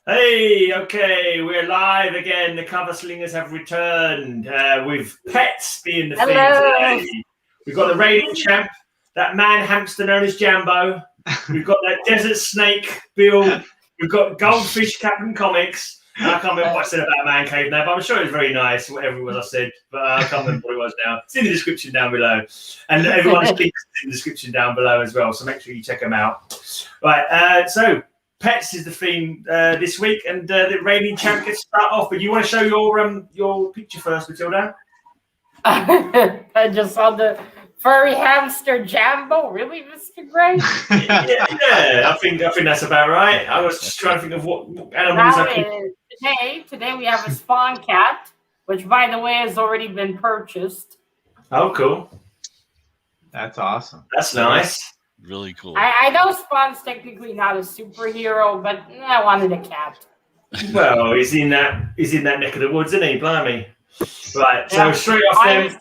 Hey, okay, we're live again. The cover slingers have returned with pets being the theme today. We've got the reigning champ, that man hamster known as Jambo. We've got that desert snake, Bill. We've got Goldfish, CapN Comics. And I can't remember what I said about Man Cave now, but I'm sure it was very nice, whatever it was I said. But I can't remember what it was now. It's in the description down below. And everyone's links in the description down below as well, so make sure you check them out. Right, so pets is the theme this week, and the reigning champ gets to start off. But you want to show your picture first, Matilda? I just saw the furry hamster Jambo. Really, Mr. Grey? yeah, I think that's about right. I was just trying to think of what animals I could... Today we have a spawn cat, which, by the way, has already been purchased. Oh, cool. That's awesome. That's nice. Really cool. I know Spawn's technically not a superhero, but I wanted a cat. Well, he's in that neck of the woods, isn't he? Blimey. Right, so straight off then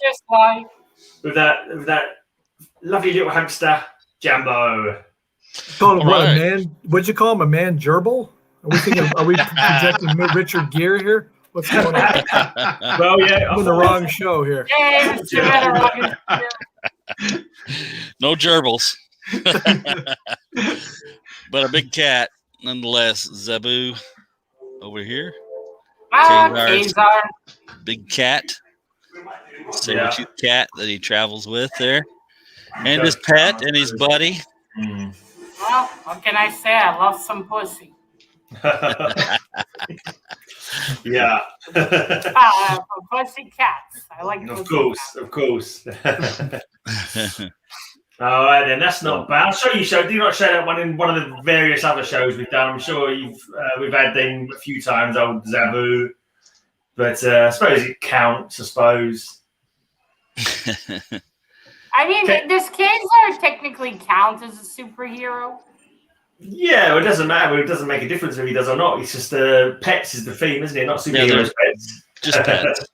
with that lovely little hamster, Jambo. Call him what, a man? What'd you call him? A man gerbil? Are we projecting Richard Gere here? What's going on? Well, yeah, I'm in the wrong show here. No gerbils. But a big cat nonetheless. Zebu over here. Kazar. Big cat. Saber-tooth cat that he travels with there. And his pet and his buddy. Well, what can I say? I love some pussy. Yeah. Pussy cats. I like pussy Of course. All right, then that's not bad. I'll show you. Do not show that one in one of the various other shows we've done. I'm sure we've had them a few times, old Zabu. But I suppose it counts. I suppose. I mean, does Kazar technically count as a superhero? Yeah, well, it doesn't matter. It doesn't make a difference if he does or not. It's just pets is the theme, isn't it? Not superheroes, pets. Just pets.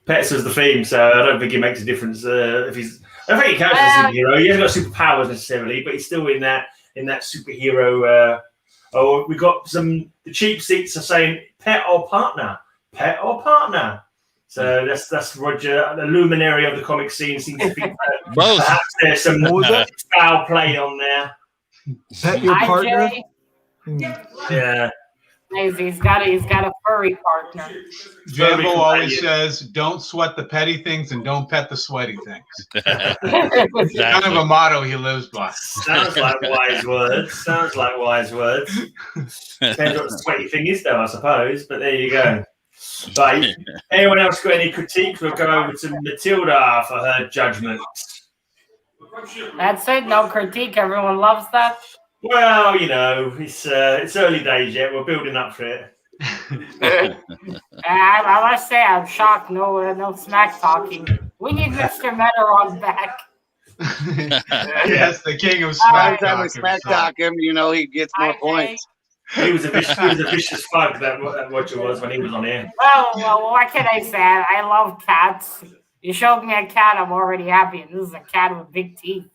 Pets is the theme, so I don't think it makes a difference if he's. I don't think he counts as a superhero. He hasn't got superpowers necessarily, but he's still in that superhero. We got the cheap seats are saying pet or partner. So that's Roger, the luminary of the comic scene, seems to think that perhaps there's some foul play on there. Pet your partner? Yeah. He's got a furry partner. Jambo always says, "Don't sweat the petty things and don't pet the sweaty things." It's kind of a motto he lives by. Sounds like wise words. Depends what the sweaty thing is, though, I suppose. But there you go. Right. Anyone else got any critiques? We'll go over to Matilda for her judgment. That's it. No critique. Everyone loves that. Well, it's early days yet. We're building up for it. I must say, I'm shocked. No smack talking. We need Mr. Meteron back. Yes, the king of smack talking. Every time we smack talk him, he gets more points. He was a vicious fuck, that Roger was when he was on here. Well, what can I say? I love cats. You showed me a cat, I'm already happy. And this is a cat with big teeth.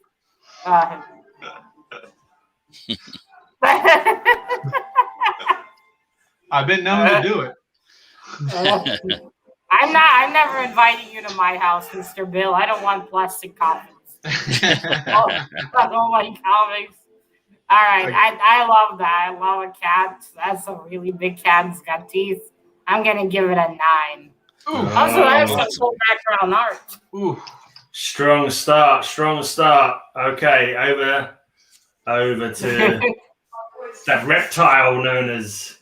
I've been known to do it. I'm never inviting you to my house, Mr. Bill. I don't want plastic coffins. I don't like comics. All right, I love that. I love a cat. That's a really big cat. It's got teeth. I'm gonna give it a 9. Also, I have some cool background art. Ooh. Strong start. Okay, over to that reptile known as.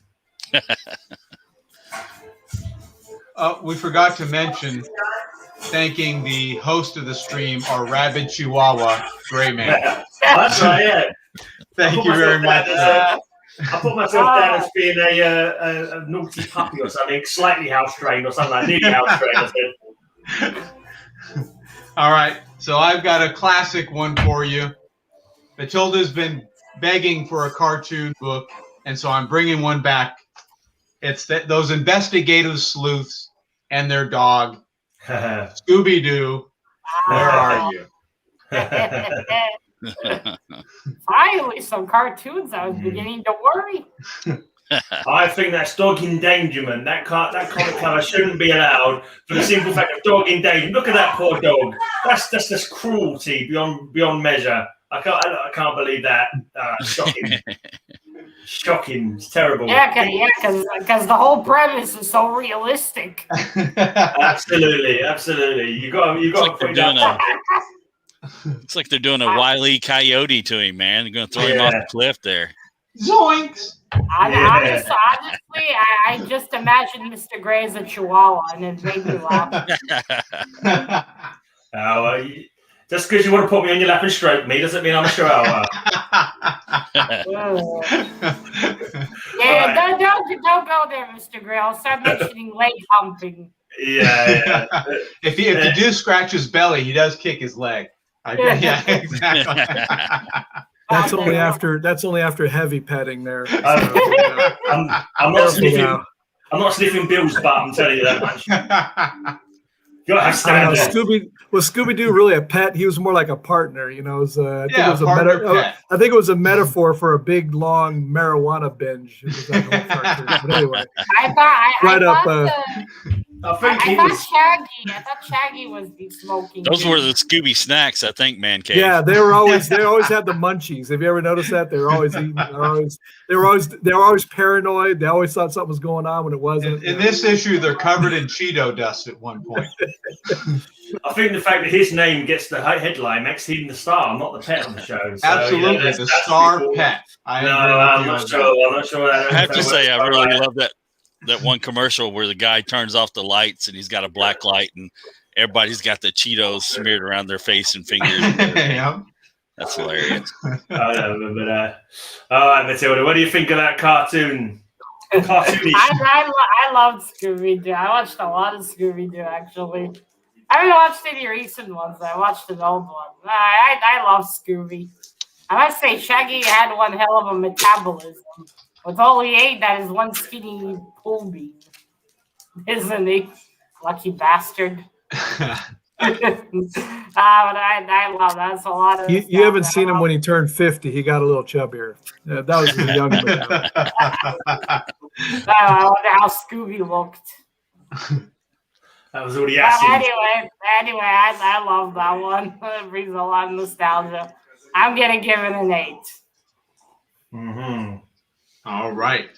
We forgot to mention thanking the host of the stream, our rabid Chihuahua, TheGreyMan. That's right, yeah. Thank you very much. I put myself down as being a naughty puppy or something, slightly house trained or something like nearly house trained. All right, so I've got a classic one for you. Matilda's been begging for a cartoon book, and so I'm bringing one back. It's those investigative sleuths and their dog, Scooby-Doo. Where are you? Finally, some cartoons. I was beginning to worry. I think that's dog endangerment. That comic cover shouldn't be allowed for the simple fact of dog endangerment. Look at that poor dog. That's just cruelty beyond measure. I can't believe that. Shocking. Shocking. It's terrible. Yeah, because the whole premise is so realistic. Absolutely. You got to put that. It's like they're doing a Wile E. Coyote to him, man. They're going to throw him off the cliff there. Zoinks! Honestly, I just imagined Mr. Grey as a chihuahua, and it made me laugh. Just because you want to put me on your lap and stroke me doesn't mean I'm a chihuahua. Yeah, don't go there, Mr. Grey. I'll start mentioning leg humping. Yeah. If you do scratch his belly, he does kick his leg. Yeah, exactly. That's only after heavy petting there. So, I'm not sniffing Bill's butt. I'm telling you that much. Was Scooby-Doo really a pet? He was more like a partner, you know. I think it was a metaphor for a big, long marijuana binge. It was that whole cartoon. But anyway, I thought Shaggy was the smoking. Those were the Scooby snacks, I think, man cave. Yeah, they always had the munchies. Have you ever noticed that? They were always eating. They were always paranoid. They always thought something was going on when it wasn't. In this issue, they're covered in Cheeto dust at one point. I think the fact that his name gets the headline makes him the star, not the pet on the show. So, absolutely, the star pet. I'm not sure. I have to say, I really love that one commercial where the guy turns off the lights and he's got a black light and everybody's got the Cheetos smeared around their face and fingers. Yeah. That's hilarious. All right, Matilda, what do you think of that cartoon? I loved Scooby-Doo. I watched a lot of Scooby-Doo, actually. I haven't watched any recent ones. I watched an old one. I love Scooby. I must say, Shaggy had one hell of a metabolism. With all he ate, that is one skinny pool bean. Isn't he? Lucky bastard. But I love that. That's a lot of. You haven't seen him when he turned 50. He got a little chubbier. That was a young man. I wonder how Scooby looked. That was all the acid. Anyway, I love that one. It brings a lot of nostalgia. I'm gonna give it an 8. Mm-hmm. All right.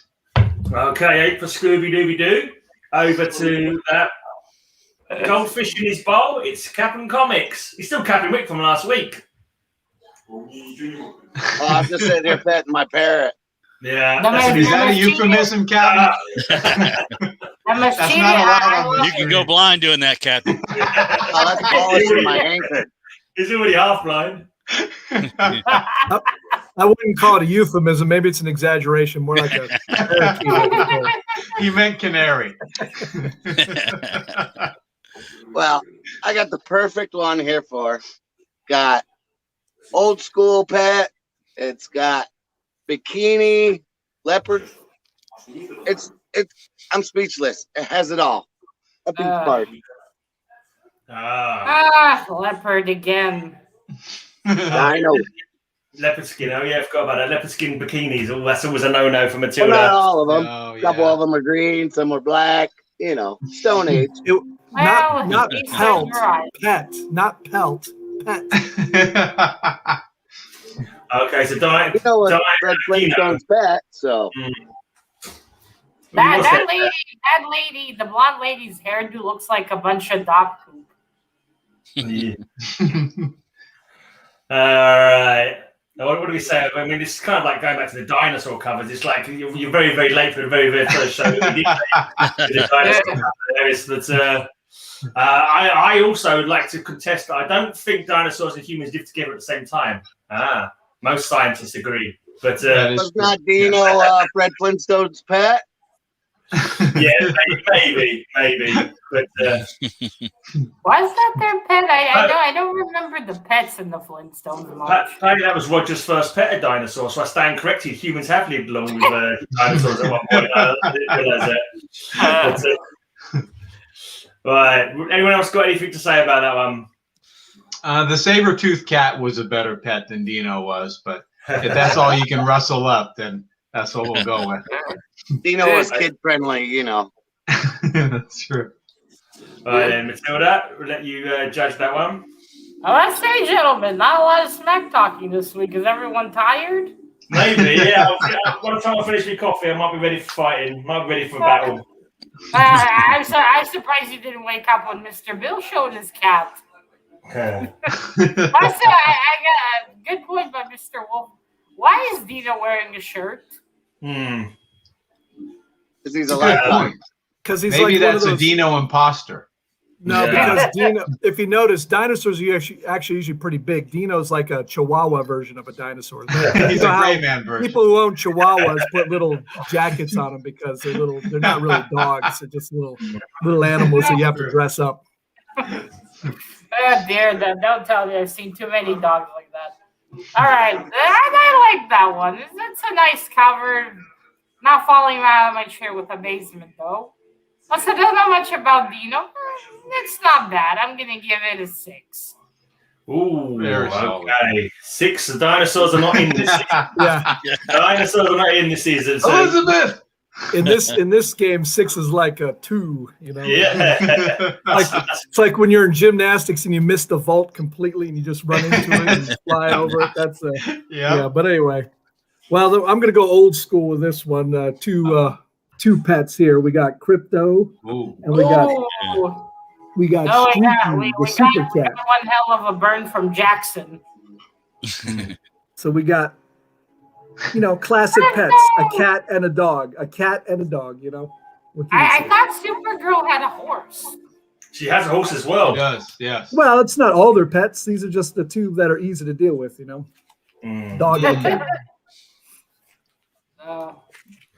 Okay, 8 for Scooby-Dooby-Doo. Over to that Goldfish in his bowl. It's CapN Comics. He's still Captain Wick from last week. I'm just sitting here petting my parrot. Yeah. Is that a euphemism, Captain? That's not allowed. You can go blind doing that, Captain. That's polishing my anchor. He's already half blind. I wouldn't call it a euphemism. Maybe it's an exaggeration, more like a parakeet. You meant canary. Well, I got the perfect one here for. Got old school pet. It's got bikini, leopard. I'm speechless. It has it all. A beach party. Leopard again. I know. Leopard skin. Oh yeah, I forgot about that. Leopard skin bikinis. Oh, that's always a no-no for Matilda. Well, not all of them. Oh, a couple of them are green. Some are black. You know, Stone Age. Not pelt. Right. Pet. Not pelt. Pet. Okay, so Diane. You know what Red Flintstone's pet, so. That lady, the blonde lady's hairdo looks like a bunch of dog poop. Yeah. All right. Now, what do we say? I mean, it's kind of like going back to the dinosaur covers. It's like you're very, very late for the very, very first show that we did. The dinosaur covers. But I also would like to contest that I don't think dinosaurs and humans live together at the same time. Most scientists agree. But was not Dino Fred Flintstone's pet? Yeah, maybe. But was that their pet? I don't remember the pets in the Flintstones much. Apparently that was Roger's first pet, a dinosaur. So I stand corrected. Humans have lived along with dinosaurs at one point. I didn't realize that. Right. Anyone else got anything to say about that one? The saber-toothed cat was a better pet than Dino was, but if that's all you can rustle up, then that's what we'll go with. Dino was kid friendly, you know. That's true. All right, then, Matilda, we'll let you judge that one. I must say, gentlemen, not a lot of smack talking this week. Is everyone tired? Maybe, yeah. By the time I finish my coffee, I might be ready for fighting. Might be ready for battle. I'm surprised you didn't wake up when Mr. Bill showed his cat. I got a good point by Mr. Wolf. Why is Dino wearing a shirt? Because he's a Good point. Because he's Maybe like that's one a of those, Dino imposter. No, Yeah. because Dino, if you notice, dinosaurs are actually usually pretty big. Dino's like a Chihuahua version of a dinosaur. He's a Greyman version. People who own Chihuahuas put little jackets on them because they're little. They're not really dogs. They're just little animals that you have to dress up. Oh dear, don't tell me I've seen too many dogs like that. All right, I like that one. It's a nice cover. Not falling out of my chair with amazement though. Plus, I don't know much about Dino. It's not bad. I'm gonna give it a 6. Ooh, Very solid. okay. 6. The dinosaurs are not in this season. Yeah, The dinosaurs are not in this season. So, Elizabeth! in this game, 6 is like a 2. You know. yeah. It's like when you're in gymnastics and you miss the vault completely and you just run into it and fly over it. That's yeah. But anyway, well, I'm going to go old school with this one. Two pets here. We got Crypto, Ooh. and we got Streaky, the super cat. One hell of a burn from Jackson. So we got, classic pets: a cat and a dog. A cat and a dog. What can you I say? thought Supergirl had a horse. She has a horse as well. He does, yes. Well, it's not all their pets. These are just the two that are easy to deal with. Dog and cat.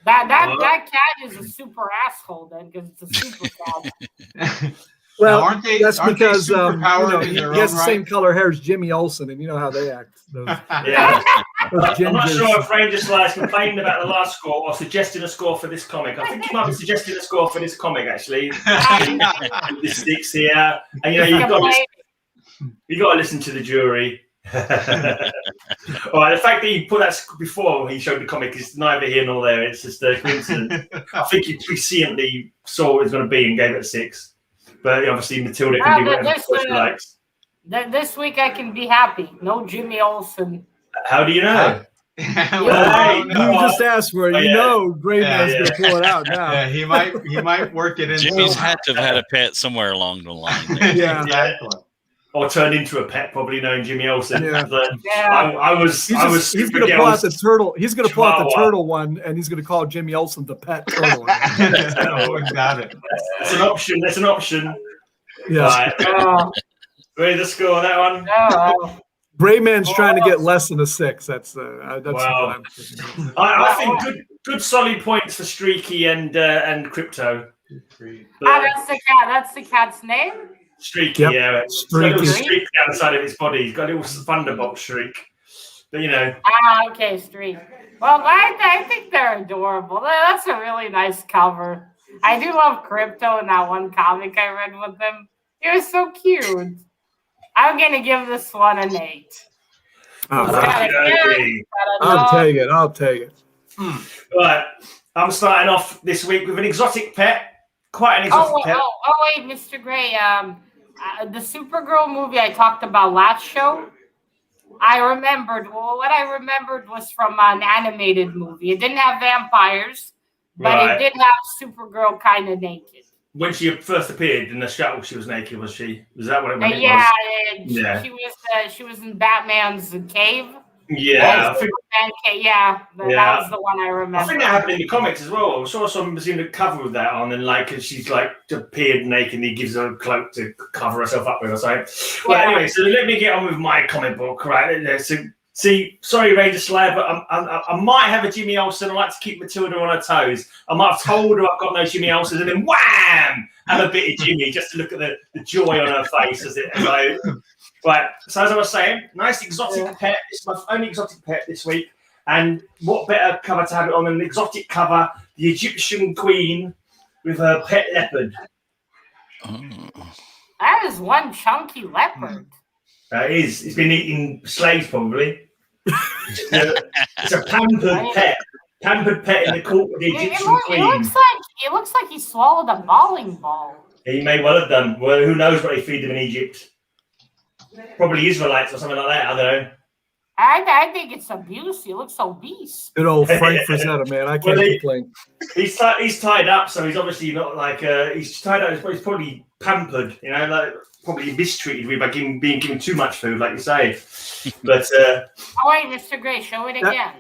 That cat is a super asshole then because it's a super cat. Well, now, aren't they because superpowered in he their has own the same right? color hair as Jimmy Olsen, and you know how they act. Yeah. Those I'm not gingers. sure if Ranger Slice complaining about the last score or suggesting a score for this comic. I think he might be suggesting a score for this comic, actually. The 6 here. And, you've got to listen to the jury. All right, the fact that he put that before he showed the comic is neither here nor there. It's just a coincidence. I think he presciently saw what it was going to be and gave it a 6. But obviously, Matilda can do whatever she likes. This week I can be happy. No Jimmy Olsen. How do you know? You just asked for it. GreyMan's going to pull it out now. Yeah, he might work it in. Jimmy's had to have had a pet somewhere along the line. There. Yeah. Exactly. Or turned into a pet, probably knowing Jimmy Olsen. Yeah. But Yeah. I was He's going to pull out the turtle. He's going to pull out the Chihuahua. turtle one, and he's going to call Jimmy Olsen the pet turtle. Got it. It's an option. That's an option. Yeah. Right. Ready to score on that one? No. GreyMan's trying to get less than a 6. That's Wow. what I'm thinking. I think good solid points for Streaky and Crypto. That's the cat. That's the cat's name. Streaky, Yep. yeah. Streaky. Got a little streak down the side of his body. He's got a little Thunderbolt streak. But Okay, Streak. Well, I think they're adorable. That's a really nice cover. I do love Crypto in that one comic I read with them. He was so cute. I'm gonna give this one an 8. I'll take it. Right. I'm starting off this week with an exotic pet. Quite an exotic pet. Wait, Mr. Gray. The Supergirl movie I talked about last show. I remembered. Well, what I remembered was from an animated movie. It didn't have vampires, but it did have Supergirl kind of naked. When she first appeared in the shuttle, she was naked, was she? Was that what it was? Yeah. She was in Batman's cave. Yeah. That was the one I remember. I think that happened in the comics as well. I saw someone was in the cover with that on, and she's appeared naked, and he gives her a cloak to cover herself up with or something. Well, anyway, so let me get on with my comic book, right? So, sorry, Ranger Slayer, but I might have a Jimmy Olsen. I like to keep Matilda on her toes. I might have told her I've got no Jimmy Olsen, and then wham, have a bit of Jimmy just to look at the joy on her face Right, so as I was saying, nice exotic pet. It's my only exotic pet this week. And what better cover to have it on than an exotic cover, the Egyptian queen with her pet leopard. That is one chunky leopard. It is. It's been eating slaves, probably. It's a pampered pet. Pampered pet in the court of the Egyptian queen. It looks like he swallowed a bowling ball. He may well have done. Well, who knows what they feed them in Egypt? Probably Israelites or something like that. I don't know. I think it's abuse. He looks obese. Good old Frank Frazetta, man. I can't complain. He's tied up, so he's obviously not like he's tied up. He's probably pampered, you know, like probably mistreated by being given too much food, like you say. But oh wait, Mr. Gray, show it again.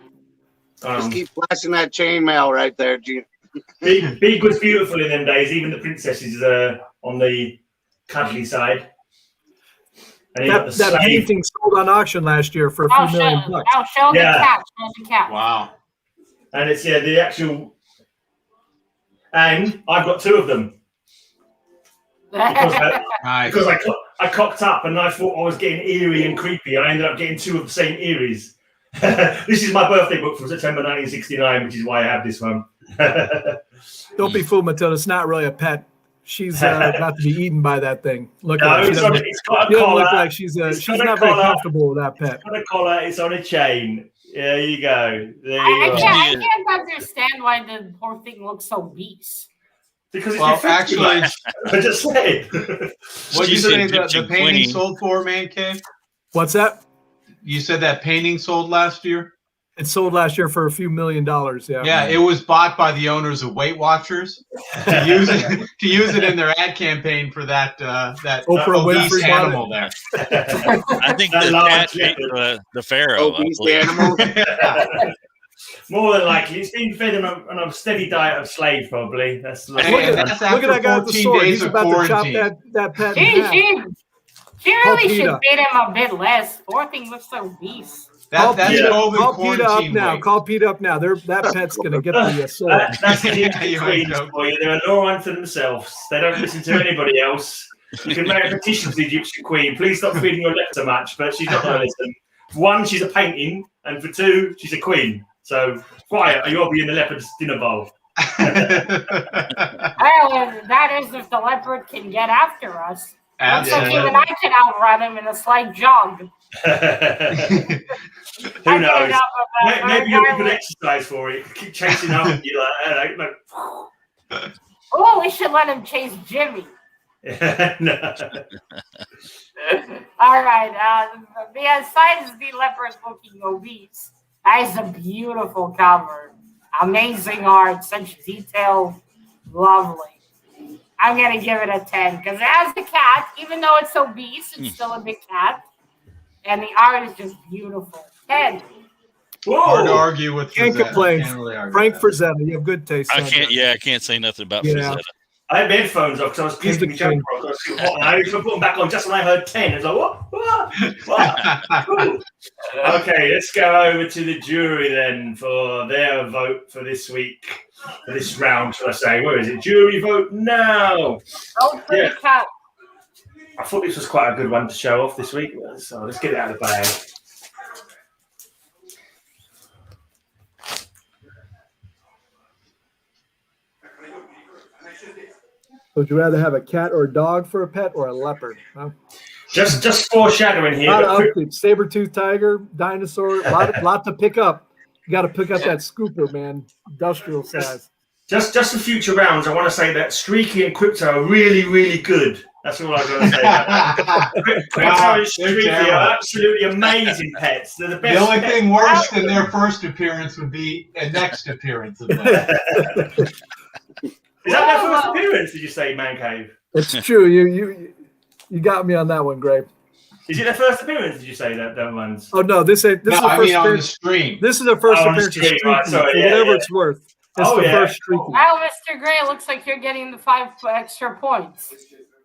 Just keep flashing that chainmail right there, Gene. Big was beautiful in them days. Even the princesses on the cuddly side. And that painting sold on auction last year for a few million bucks. I'll show the cat. Show the cat. Wow. And it's the actual. And I've got two of them. Because I cocked up and I thought I was getting eerie and creepy. I ended up getting two of the same Eries. This is my birthday book from September 1969, which is why I have this one. Don't be fooled, Matilda. It's not really a pet. She's about to be eaten by that thing. Look no, at her. It's got a collar. Look like she's not very comfortable with that pet. It's got a collar. It's on a chain. There you go. I can't understand why the poor thing looks so obese. Because actually, I just said. What you say the painting sold for, Man Cave? What's that? You said that painting sold last year? It sold last year for a few $1 million. Yeah. Yeah, it was bought by the owners of Weight Watchers to use it in their ad campaign for that Oprah obese Winfrey animal there. I think the cat ate the pharaoh. Obese animal. More than likely, it's been fed on a steady diet of slave, probably. Look at that guy with the sword. He's about to chop that pet in half. She really should feed him a bit less. Poor thing looks so obese. Call PETA up now. Call PETA up now. That pet's going to get the sword. That's the Egyptian queens for you. They're a law unto themselves. They don't listen to anybody else. You can make a petition to the Egyptian queen. Please stop feeding your leper so much. But she's not going to listen. For one, she's a painting. And for two, she's a queen. So, quiet, or you'll be in the leopard's dinner bowl. Well, that is if the leopard can get after us. Looks like even I can outrun him in a slight jog. Who knows? Maybe you'll be good exercise for it. Keep chasing after you like. Oh, we should let him chase Jimmy. No. All right. Besides the leopard looking obese, that is a beautiful cover. Amazing art, such detail, lovely. I'm going to give it a 10 because it has the cat, even though it's obese, it's still a big cat. And the art is just beautiful. 10. Whoa. Hard to argue with. Can't complain. Frank Frazetta, you have good taste. I can't say nothing about Frazetta. I had my headphones off because I was keeping the jump rock. I was put them back on just when I heard 10. I was like, what? Okay, let's go over to the jury then for their vote for this week. For this round, should I say? Where is it? Jury vote now. Oh, pretty cat. I thought this was quite a good one to show off this week. So let's get it out of the bag. Would you rather have a cat or a dog for a pet or a leopard? Huh? Just foreshadowing here. Saber-toothed tiger, dinosaur, lot to pick up. You got to pick up that scooper, man. Industrial size. Just for future rounds, I want to say that Streaky and Crypto are really, really good. That's all I'm going to say. Crypto and Streaky are absolutely amazing pets. They're the best. The only thing worse than their first appearance would be a next appearance of them. Is that their first appearance, did you say, Man Cave? It's true. You got me on that one, Gray. Is it their first appearance, did you say, that ones? Oh, no. This is the first on the stream. This is the first appearance of Streaky, right, sorry, whatever it's worth. It's the first Streaky. Wow, Mr. Gray, it looks like you're getting the 5 extra points.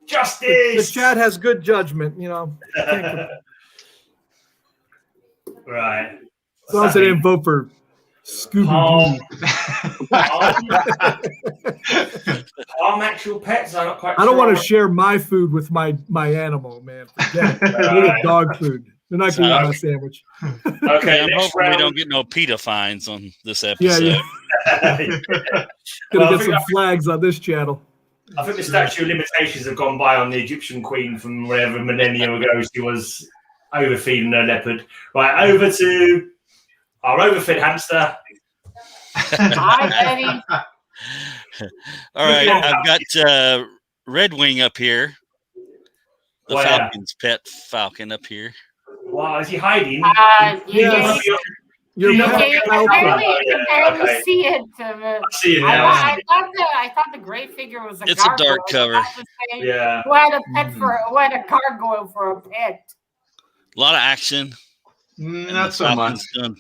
Justice! The chat has good judgment, you know. Right. As long as I didn't vote for Scooby-Doo. Actual pets are not quite I don't want to share my food with my animal, man. Right. Dog food. They're not going to eat my sandwich. Okay, I'm hoping we don't get no PETA fines on this episode. Gonna get some flags on this channel. I think the statute of limitations have gone by on the Egyptian queen from whatever millennia ago she was. overfeeding a leopard. Right, over to our overfed hamster. Hi, Betty. All right, I've got Red Wing up here. The Falcon's pet falcon up here. Wow, is he hiding? Yes. You can barely see it. I see it now. I thought the gray figure was a gargoyle. It's a dark cover. Yeah. Who had a gargoyle for a pet. A lot of action. Not so much. Great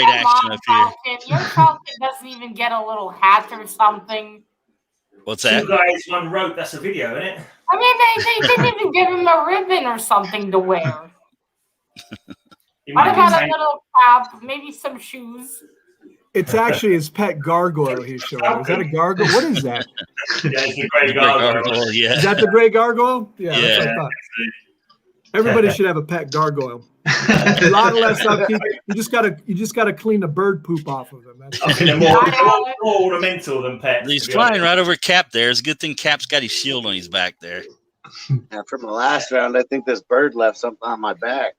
action up here. Your falcon doesn't even get a little hat or something. What's that? 2 guys, 1 rope. That's a video, isn't it? I mean, they didn't even give him a ribbon or something to wear. What about a little cap? Maybe some shoes. It's actually his pet gargoyle he's showing. Is that a gargoyle? What is that? Yeah, it's the gray gargoyle. Yeah. Is that the gray gargoyle? Yeah. That's what I thought. Everybody should have a pet gargoyle. A lot less upkeep. You just gotta clean the bird poop off of them. That's they're more ornamental than pets. He's flying right over Cap there. It's a good thing Cap's got his shield on his back there. After my last round, I think this bird left something on my back.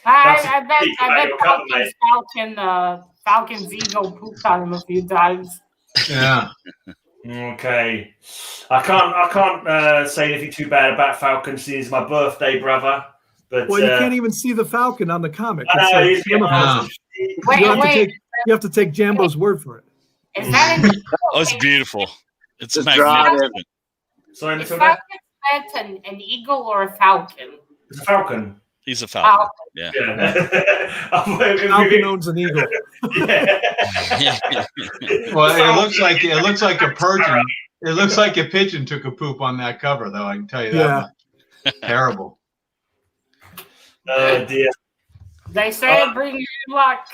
I bet Falcon's ego pooped on him a few times. Yeah. Okay. I can't say anything too bad about Falcon since it's my birthday, brother. But well, you can't even see the Falcon on the comic. You have to take Jambo's word for it. Is that oh, it's beautiful. It's just magnificent. Sorry, is Falcon an eagle or a falcon? It's a falcon. He's a falcon. Yeah. Falcon owns an eagle. Well, it looks like a pigeon. It looks like a pigeon took a poop on that cover, though. I can tell you that. Yeah. Terrible. Oh dear. They say it brings you luck.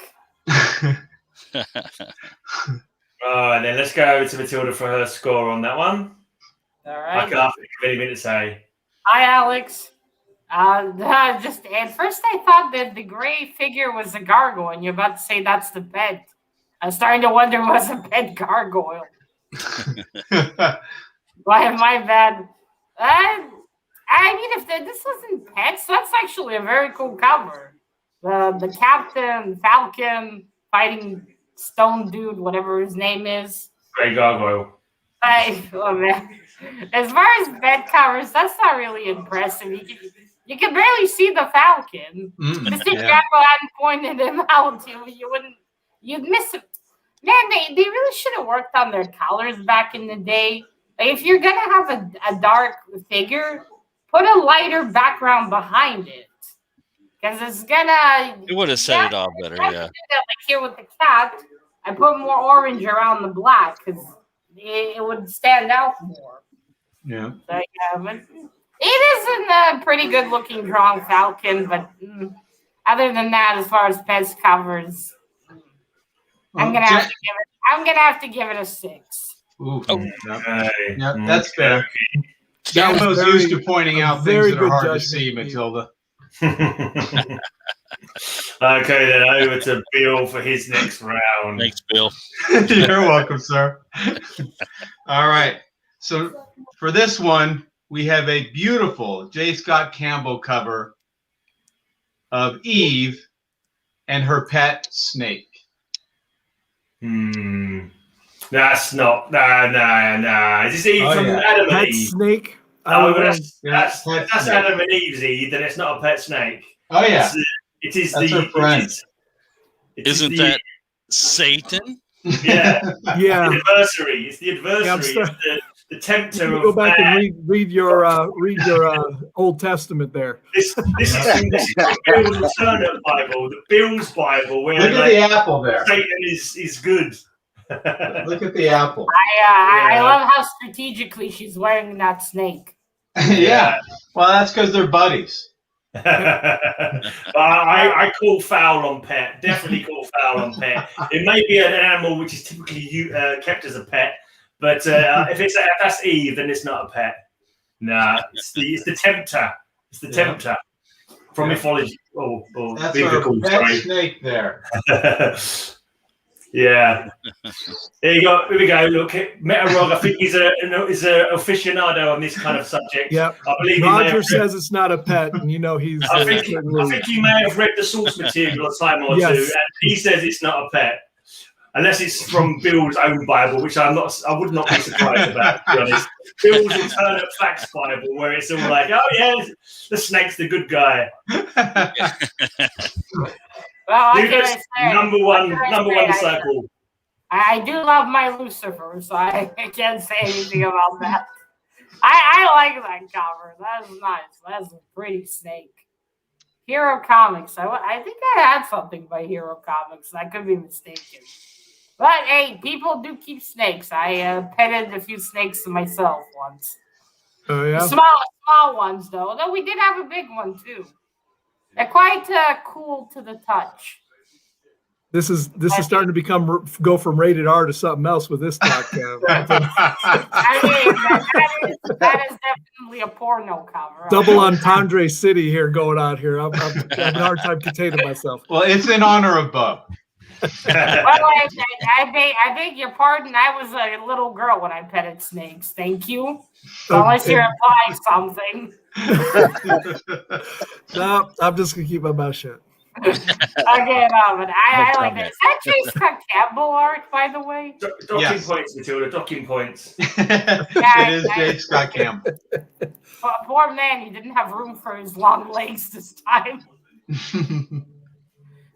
And then let's go over to Matilda for her score on that one. All right. I can't think of anything to say. Hi, Alex. Just at first I thought that the gray figure was a gargoyle, and you're about to say that's the pet. I was starting to wonder was a pet gargoyle. Why am I bad? I mean, if this wasn't pets, that's actually a very cool cover. The Captain Falcon fighting Stone Dude, whatever his name is. Gray gargoyle. Oh man. As far as bed covers, that's not really impressive. You can barely see the Falcon. Mr. Jambo hadn't pointed him out. You'd miss it. Man, they really should have worked on their colors back in the day. Like, if you're gonna have a dark figure, put a lighter background behind it. Because it's gonna... It would have set it off better, yeah. Do that, like here with the cat, I put more orange around the black because it would stand out more. Yeah. So, but it isn't a pretty good-looking drawn Falcon, but other than that, as far as pets covers, I'm gonna have to give it a 6. Ooh, Okay. Yep, that's fair. Jambo's used to pointing out things that are hard to see, Matilda. Okay, then over to Bill for his next round. Thanks, Bill. You're welcome, sir. All right. So for this one, we have a beautiful J. Scott Campbell cover of Eve and her pet snake. That's not. No. Is this Eve from Adam and Eve? Snake? That's Adam and Eve's Eve, then it's not a pet snake. Oh, yeah. It is That's her friend. Isn't that Satan? Yeah. Yeah. The adversary. It's the adversary. Yeah, it's the tempter you of go back man. and read your Old Testament there. This is the Bill's Return Bible, the Bill's Bible, where look at the apple there. Satan is good. Look at the apple. I love how strategically she's wearing that snake. Yeah. Well, that's because they're buddies. I call foul on pet. Definitely call foul on pet. It may be an animal which is typically kept as a pet, but if that's Eve, then it's not a pet. Nah, it's the tempter. It's the tempter from mythology or that's biblical. our pet snake there. Yeah. There you go. Here we go. Look, Metarog. I think he's a aficionado on this kind of subject. Yeah. I believe Roger says it's not a pet, and you know he's. I think he may have read the source material a time or two, and he says it's not a pet. Unless it's from Bill's own Bible, which I would not be surprised about, to be honest. Bill's Alternate Facts Bible, where it's all like, oh yeah, the snake's the good guy. Well, number one disciple. I do love my Lucifer, so I can't say anything about that. I like that cover. That's nice. That's a pretty snake. Hero Comics. I think I had something by Hero Comics. I could be mistaken. But hey, people do keep snakes. I petted a few snakes myself once. Oh yeah. Small ones though. Although we did have a big one too. They're quite cool to the touch. This is starting to go from rated R to something else with this talk. I mean, that is definitely a porno cover. Double entendre city here going on here. I'm having a hard time containing myself. Well, it's in honor of Bub. Well, I beg your pardon. I was a little girl when I petted snakes. Thank you. Unless you're implying something. No, I'm just gonna keep my mouth shut. Okay, no, but I like that. Is that J. Scott Campbell art, by the way? Docking points, Matilda. Docking points. It is J. Scott Campbell. Poor man, he didn't have room for his long legs this time.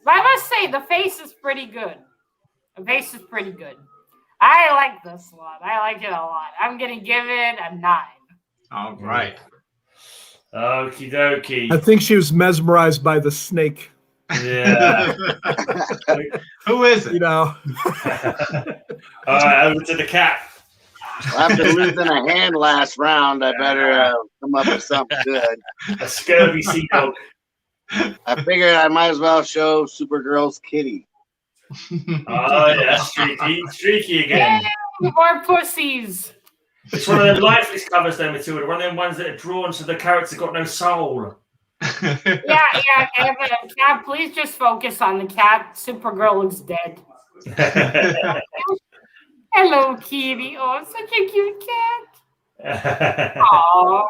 But I must say, the face is pretty good. The face is pretty good. I like this one. I like it a lot. I'm going to give it a 9. All right. Okie dokie. I think she was mesmerized by the snake. Yeah. Who is it? You know. All right, over to the cat. Well, after losing a hand last round, I better come up with something good. A scurvy sea dog. I figured I might as well show Supergirl's kitty. Oh, yeah, streaky again. Yay, more pussies. It's one of the lifeless covers, though, Matilda. One of them ones that are drawn so the character's got no soul. Yeah, Evan, cat, please just focus on the cat. Supergirl looks dead. Hello, kitty. Oh, such a cute cat. Aww.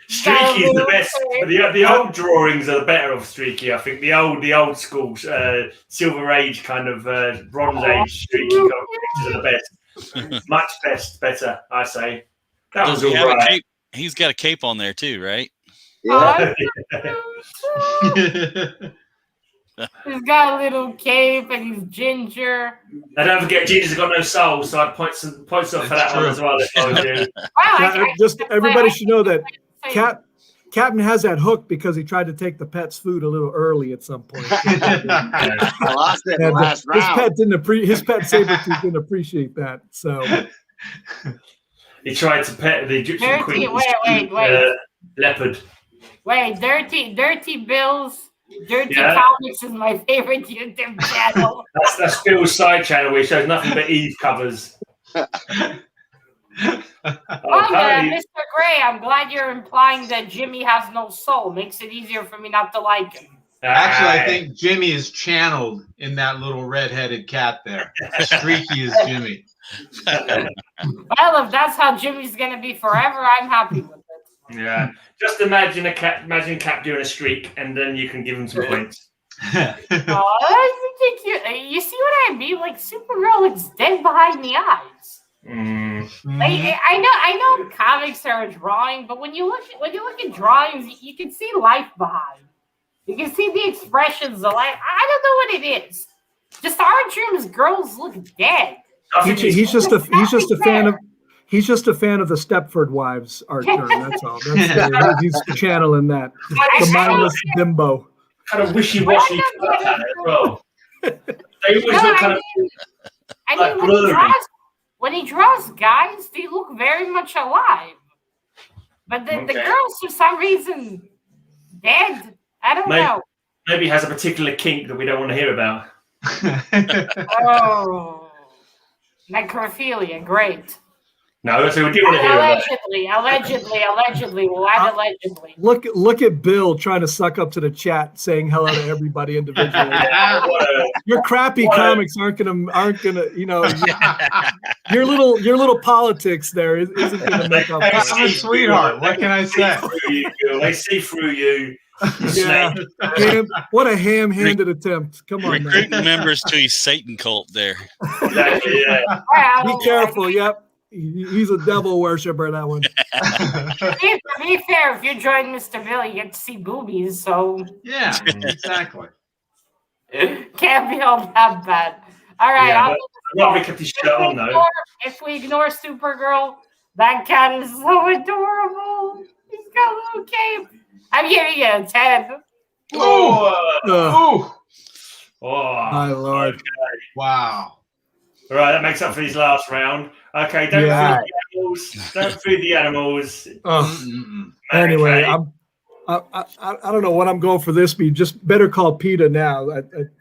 Streaky is the best. The old drawings are the better of Streaky. I think the old school Silver Age kind of Bronze Age Streaky pictures are the best. Much better, I say. That was all right. He's got a cape on there too, right? Yeah. He's got a little cape and he's ginger. And don't forget, Ginger's got no soul, so I'd point off for that one as well. If I was you. Just everybody should know that CapN has that hook because he tried to take the pet's food a little early at some point. I lost it in the last round. His pet Sabretooth didn't appreciate that. So he tried to pet the Egyptian queen. Wait. Leopard. Wait, Dirty Bill's Dirty Comics is my favorite YouTube channel. That's Bill's side channel where he shows nothing but Eve covers. Mr. Gray, I'm glad you're implying that Jimmy has no soul. Makes it easier for me not to like him. Actually, I think Jimmy is channeled in that little red-headed cat there. Streaky is Jimmy. Well, if that's how Jimmy's going to be forever, I'm happy with it. Yeah. Just imagine Cap doing a streak, and then you can give him some points. Oh, that's ridiculous. You see what I mean? Like, Supergirl looks dead behind the eyes. I know comics are a drawing, but when you look at drawings, you can see life behind. You can see the expressions of life. I don't know what it is. Just Arjun's girls look dead. He's just a fan of the Stepford Wives art turn. That's all. He's channeling that. The mindless bimbo. Kind of wishy-washy as well. They always look kind of. I mean, when he draws guys, they look very much alive. But the girls, for some reason, dead. I don't know. Maybe he has a particular kink that we don't want to hear about. Oh, necrophilia, great. No, that's what we do want to hear about. Allegedly. Why allegedly? Look at Bill trying to suck up to the chat, saying hello to everybody individually. Your crappy comics aren't gonna, you know, your little politics there isn't gonna make up. Hey, I'm a sweetheart. What can I say? They see through you. Yeah. What a ham-handed attempt. Come on, recruiting man. members to a Satan cult there. Exactly, yeah. Be careful. Yep. He's a devil worshiper, that one. To be fair, if you join Mr. Bill, you get to see boobies, so yeah, exactly. Can't be all that bad. All right, if we ignore Supergirl, that cat is so adorable. He's got a little cape. I'm giving it a 10. Oh, my Lord. Okay. Wow. All right, that makes up for his last round. Okay, don't feed the animals. Anyway, I don't know what I'm going for this, but you just better call PETA now.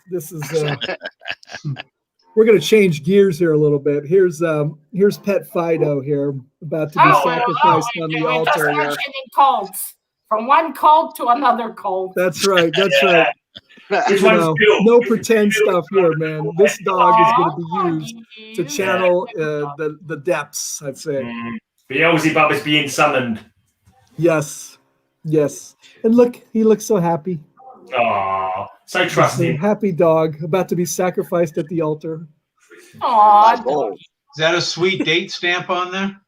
This is we're going to change gears here a little bit. Here's Pet Fido here, about to be sacrificed on the altar. Cults, from one cult to another cult. That's right. Right. No pretend stuff here, man. This dog is going to be used to channel the depths, I'd say. Beelzebub is being summoned. Yes. And look, he looks so happy. Oh, so trusting. Happy dog, about to be sacrificed at the altar. Aww. Is that a sweet date stamp on there?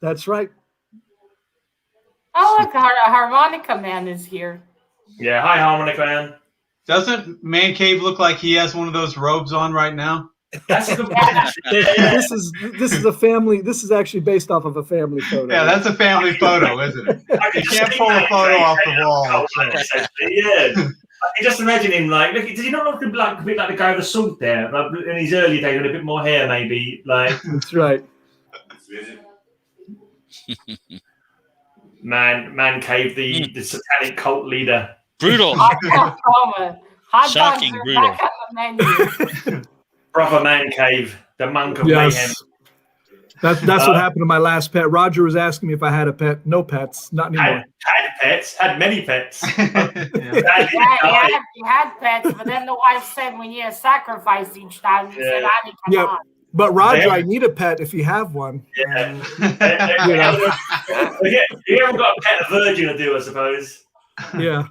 That's right. Oh, look, Harmonica Man is here. Yeah, hi, Harmonica Man. Doesn't Man Cave look like he has one of those robes on right now? That's a good This is a family. This is actually based off of a family photo. Yeah, that's a family photo, isn't it? You can't pull a photo off the wall. Yeah. I can just imagine him like, look, does he not look a bit like the guy with the sword there? Like, in his early days, with a bit more hair, maybe. Like, that's right. Man Cave, the satanic cult leader. Brutal. Shocking, brutal. Brother Man Cave, the monk of mayhem. That's what happened to my last pet. Roger was asking me if I had a pet. No pets, not anymore. Had pets, had many pets. He had pets, but then the wife said we need a sacrifice each time. He said, come on. But Roger, I need a pet if you have one. Yeah. You haven't got a pet, a virgin to do, I suppose. Yeah.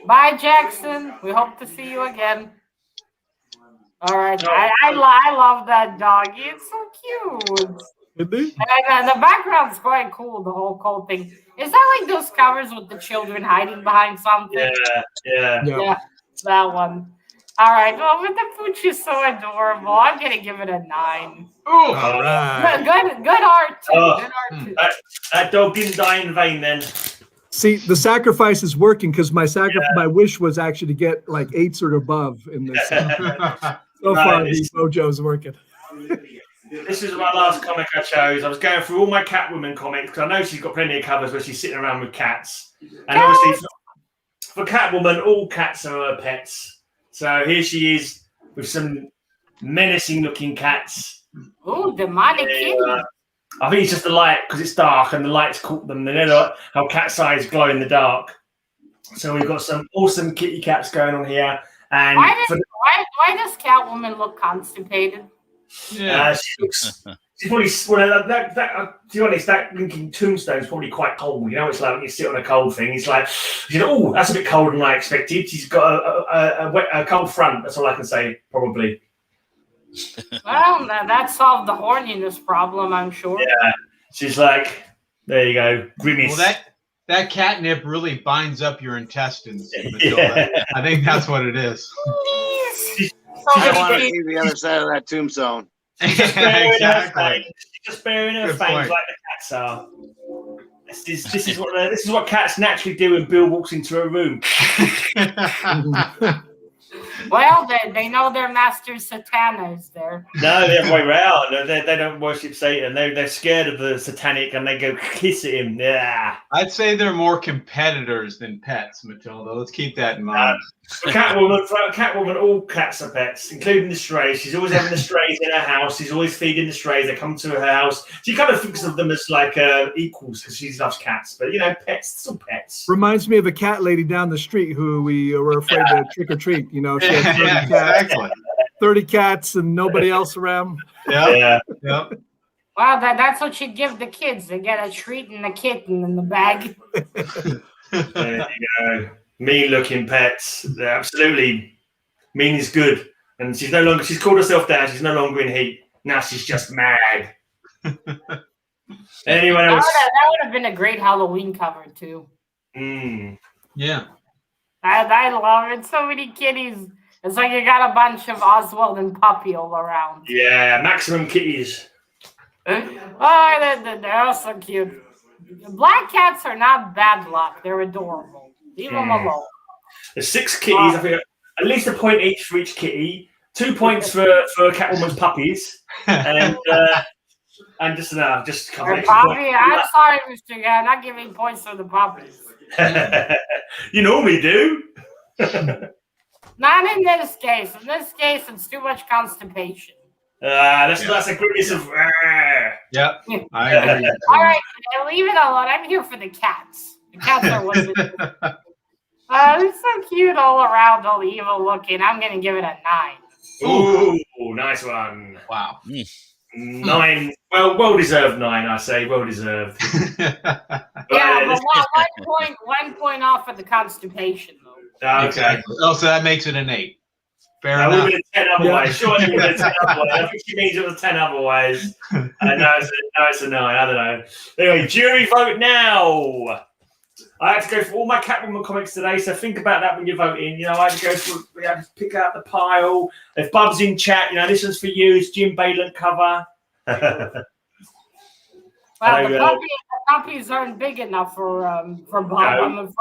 Bye, Jackson. We hope to see you again. All right. I love that doggy. It's so cute. And the background's quite cool, the whole cold thing. Is that like those covers with the children hiding behind something? Yeah, that one. All right. Well, but the pooch is so adorable. I'm going to give it a 9. All right. Good art, too. Good art, too. That dog didn't die in vain, then. See, the sacrifice is working because my wish was actually to get like 8s or above in this. So far, the mojo's working. This is my last comic I chose. I was going through all my Catwoman comics because I know she's got plenty of covers where she's sitting around with cats. And obviously, for Catwoman, all cats are her pets. So here she is with some menacing-looking cats. Oh, demonic kitty. I think it's just the light because it's dark and the light's caught them. They know how cat's eyes glow in the dark. So we've got some awesome kitty cats going on here. And why does Catwoman look constipated? Yeah, she looks. She's probably to be honest, that linking tombstone is probably quite cold. You know, it's like when you sit on a cold thing. It's like, oh, that's a bit colder than I expected. She's got a cold front. That's all I can say, probably. Well, that solved the horniness problem, I'm sure. Yeah, she's like, there you go, grimace. Well, that catnip really binds up your intestines, Matilda. Yeah. I think that's what it is. I want to see the other side of that tombstone. Exactly. She's just burying her fangs like the cats are. This is what cats naturally do when Bill walks into a room. Well, they know their master Satana is there. No, the other way around. They don't worship Satan. They're scared of the satanic and they go kiss at him. Yeah. I'd say they're more competitors than pets, Matilda. Let's keep that in mind. Catwoman, all cats are pets, including the strays. She's always having the strays in her house. She's always feeding the strays. They come to her house. She kind of thinks of them as like equals because she loves cats. But, pets, still pets. Reminds me of a cat lady down the street who we were afraid to trick or treat. She had 30 cats, exactly. 30 cats and nobody else around. Yeah. Wow, that's what she'd give the kids. They get a treat and a kitten in the bag. There you go. Mean-looking pets. They're absolutely mean is good. And she's called herself down. She's no longer in heat. Now she's just mad. Anyone else? That would have been a great Halloween cover, too. Yeah. I love it. So many kitties. It's like you got a bunch of Oswald and Puppy all around. Yeah, maximum kitties. Oh, they're so cute. Black cats are not bad luck. They're adorable. Leave them alone. There's 6 kitties. I think at least a point each for each kitty. 2 points for Catwoman's puppies. And just cover it. Puppy, I'm sorry, Mr. Guy. I'm not giving points for the puppies. You normally do. Not in this case. In this case, it's too much constipation. That's a goodness of. Yep. I agree. All right, leave it alone. I'm here for the cats. The cats are what's they're so cute all around, all evil looking. I'm gonna give it a 9. Ooh, nice one. Wow. 9. Well deserved 9. I say well deserved. But 1 point off for the constipation, though. Okay. Exactly. Oh, so that makes it an 8. Fair That enough. would have been 10 otherwise. Surely it would have been 10 otherwise. I think she means it was 10 otherwise. No, it's a 9. I don't know. Anyway, jury vote now. I had to go for all my Catwoman comics today, so think about that when you're voting. I had to go through, we had to pick out the pile. If Bub's in chat, this one's for you. It's Jim Baylant cover. Well, the puppies aren't big enough for Bob, no. I'm afraid.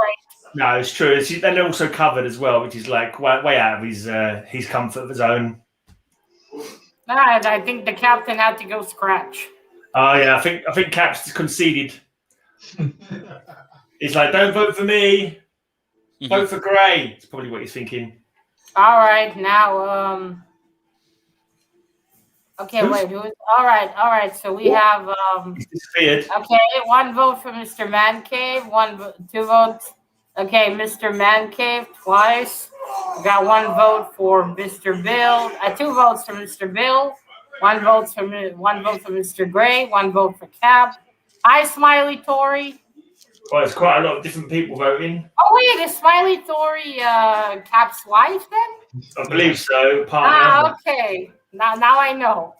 No, it's true. And they're also covered as well, which is like way out of his comfort of his own. I think the captain had to go scratch. Oh yeah, I think Cap's conceded. He's like, don't vote for me. Vote for Grey. It's probably what he's thinking. All right, now okay, wait. All right. So we have he's disappeared. Okay, 1 vote for Mr. Man Cave. 2 votes. Okay, Mr. Man Cave twice. We got 1 vote for Mr. Bill. 2 votes for Mr. Bill. 1 vote for Mr. Grey. 1 vote for Cap. Hi, Smiley Tory. Well, it's quite a lot of different people voting. Oh wait, is Smiley Tory Cap's wife then? I believe so. Okay. Now I know.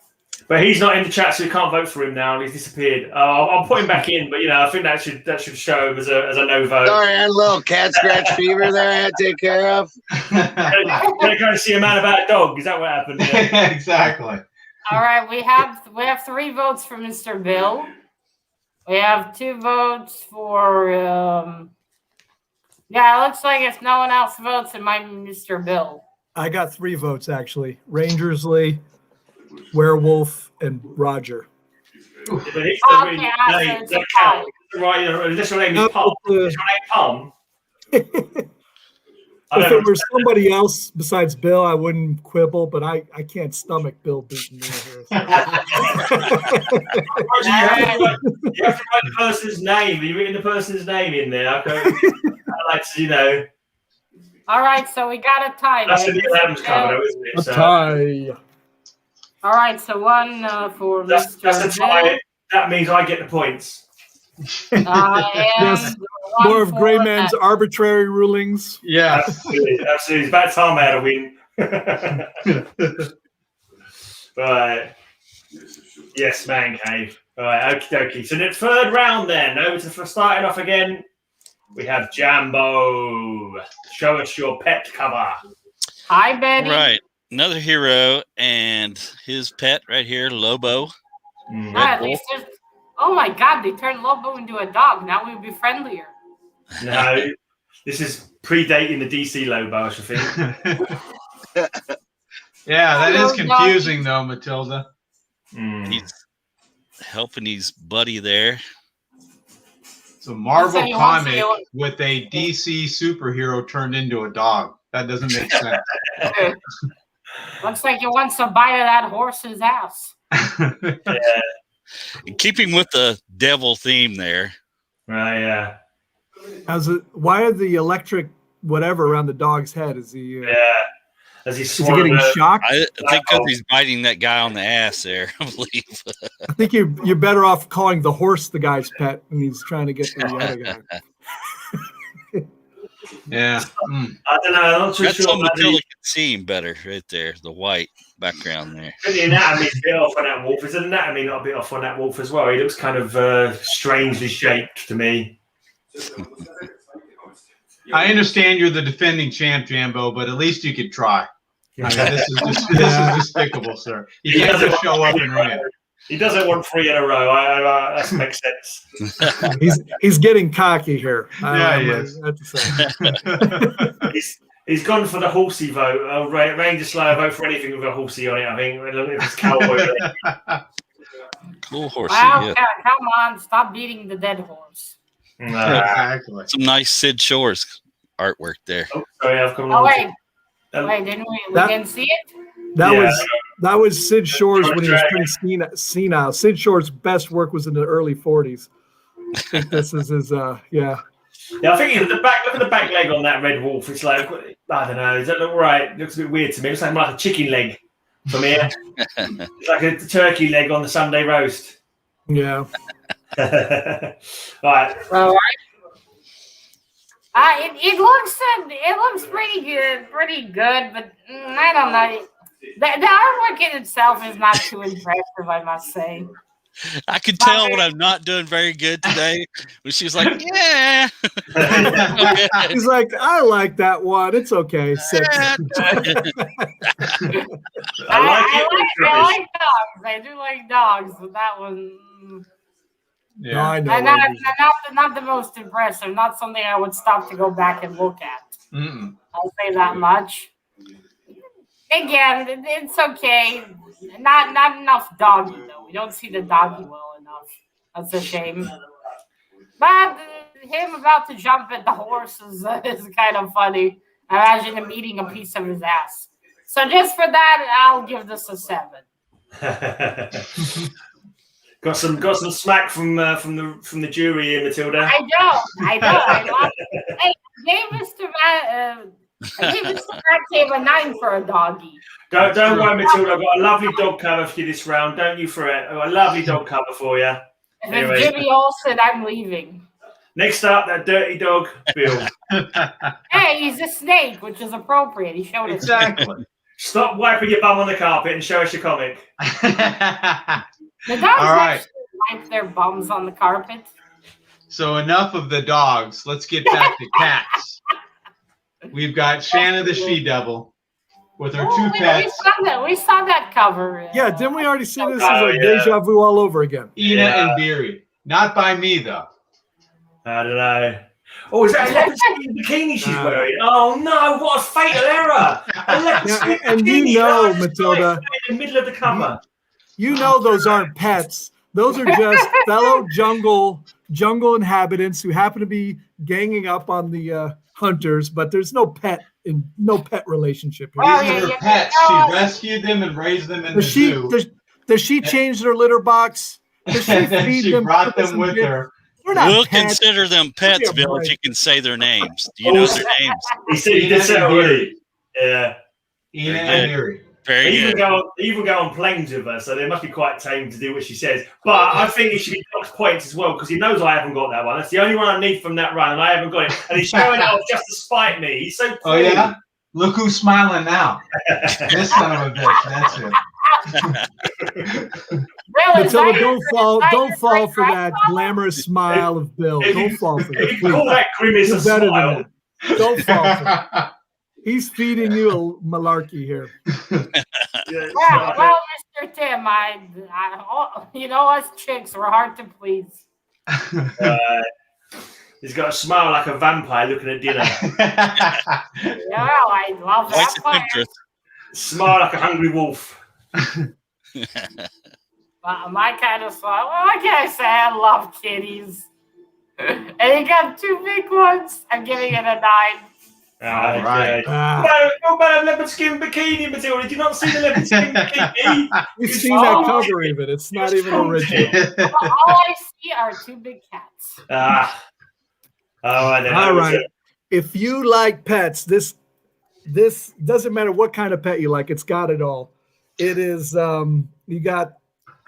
But he's not in the chat, so we can't vote for him now. He's disappeared. I'll put him back in, but I think that should show him as a no vote. Sorry, I had a little cat scratch fever there I had to take care of. They're going to see a man about a dog. Is that what happened? Yeah. Exactly. All right, we have 3 votes for Mr. Bill. We have 2 votes for it looks like if no one else votes, it might be Mr. Bill. I got 3 votes actually. Rangersley, Werewolf, and Roger. But it's the cow. Right, this name is Palm. Is your name Palm? If it were somebody else besides Bill, I wouldn't quibble, but I can't stomach Bill beating me here. So. You have to write the person's name. Are you written the person's name in there? I like to, All right, so we got a tie. That's the Neil Adams cover, though, isn't it? A tie. All right, so 1 for that's Mr. a tie. That means I get the points. Yes, more of CapN's arbitrary rulings. Yeah, absolutely. It's about time I had a win. Right. Yes, Man Cave. All right, okie dokie. So the 3rd round then. Over to starting off again. We have Jambo. Show us your pet cover. Hi, Betty. Right. Another hero and his pet right here, Lobo. Oh my God, they turned Lobo into a dog. Now we'll be friendlier. No, this is predating the DC Lobo, I should think. Yeah, that is confusing though, Matilda. He's helping his buddy there. It's a Marvel comic with a DC superhero turned into a dog. That doesn't make sense. Looks like he wants to bite of that horse's ass. Yeah. Keeping with the devil theme there. Right, yeah. Why are the electric whatever around the dog's head? Is he? As he's is he getting shocked? I think because he's biting that guy on the ass there, I believe. I think you're better off calling the horse the guy's pet, and he's trying to get the other guy. Yeah. I don't know. I'm not too That's sure. so Matilda can see him better right there, the white background there. The anatomy's a bit off on that wolf. Is the anatomy not a bit off on that wolf as well? He looks kind of strangely shaped to me. I understand you're the defending champ, Jambo, but at least you could try. I mean, this is despicable, sir. You can't just show up and ring. He doesn't want 3 in a row. That makes sense. He's getting cocky here. Yeah, he is. He's gone for the horsey vote. Ranger Slayer vote for anything with a horsey on it. I think if it's cowboy. Cool horsey. Well, Yeah. come on, stop beating the dead horse. Exactly. Some nice Sid Shores artwork there. Oh, sorry, I've come Oh wait, didn't we didn't see it? That was Sid Shores when he was pretty senile. Sid Shores' best work was in the early 40s. I think this is his Yeah, I think look at the back leg on that red wolf. It's like, I don't know, does that look right? It looks a bit weird to me. It looks like a chicken leg from here. It's like a turkey leg on the Sunday roast. Yeah. Right. All right. It looks pretty good, but I don't know. The artwork in itself is not too impressive, I must say. I could tell when I'm not doing very good today. When she's like, "Yeah," he's like, "I like that one. It's okay." I like dogs. I do like dogs, but that one. Yeah, no, I know. Not the most impressive. Not something I would stop to go back and look at. I'll say that much. Again, it's okay. Not enough doggy though. We don't see the doggy well enough. That's a shame. But him about to jump at the horse is kind of funny. Imagine him eating a piece of his ass. So just for that, I'll give this a 7. Got some smack from the jury here, Matilda. I know. Hey, I gave Mr. Matt a 9 for a doggy. Don't worry, Matilda. I've got a lovely dog cover for you this round. Don't you fret. I've got a lovely dog cover for you. If it's Jimmy Olsen, I'm leaving. Next up, that dirty dog, Bill. Hey, he's a snake, which is appropriate. He showed us. Exactly. Stop wiping your bum on the carpet and show us your comic. The dogs actually wipe their bums on the carpet. So enough of the dogs. Let's get back to cats. We've got Shanna the she-devil with her 2 pets. We saw that cover. Yeah, didn't we already see this? This is like deja vu all over again. Ina and Beery. Not by me, though. I don't know. Oh, is that a bikini she's wearing? Oh, no, what a fatal error. And you know, Matilda. In the middle of the cover. You know those aren't pets. Those are just fellow jungle inhabitants who happen to be ganging up on the hunters, but there's no pet relationship here. These are her pets. She rescued them and raised them in the zoo. Does she change their litter box? Does she feed them? Brought them with her. We'll consider them pets, Bill, if you can say their names. Do you know their names? He did say already. Yeah. Ina and Beery. They even go on planes with her, so they must be quite tame to do what she says. But I think it should be box points as well, because he knows I haven't got that one. That's the only one I need from that run, and I haven't got it. And he's showing it off just to spite me. He's so cool. Oh, yeah? Look who's smiling now. This son of a bitch. That's it. Really, Matilda, don't fall for that glamorous smile of Bill. Don't fall for that. If you call that grimace a smile. Don't fall for that. He's feeding you a malarkey here. Well, Mr. Tim, you know us chicks, we're hard to please. He's got a smile like a vampire looking at dinner. Yeah, I love that. Smile like a hungry wolf. My kind of smile. Well, what can I say? I love kitties. And you got 2 big ones. I'm giving it a 9. All right. What about a leopard skin bikini, Matilda? Did you not see the leopard skin bikini? You've seen that cover even. It's not even original. All I see are 2 big cats. All right. If you like pets, this doesn't matter what kind of pet you like. It's got it all. It is you got.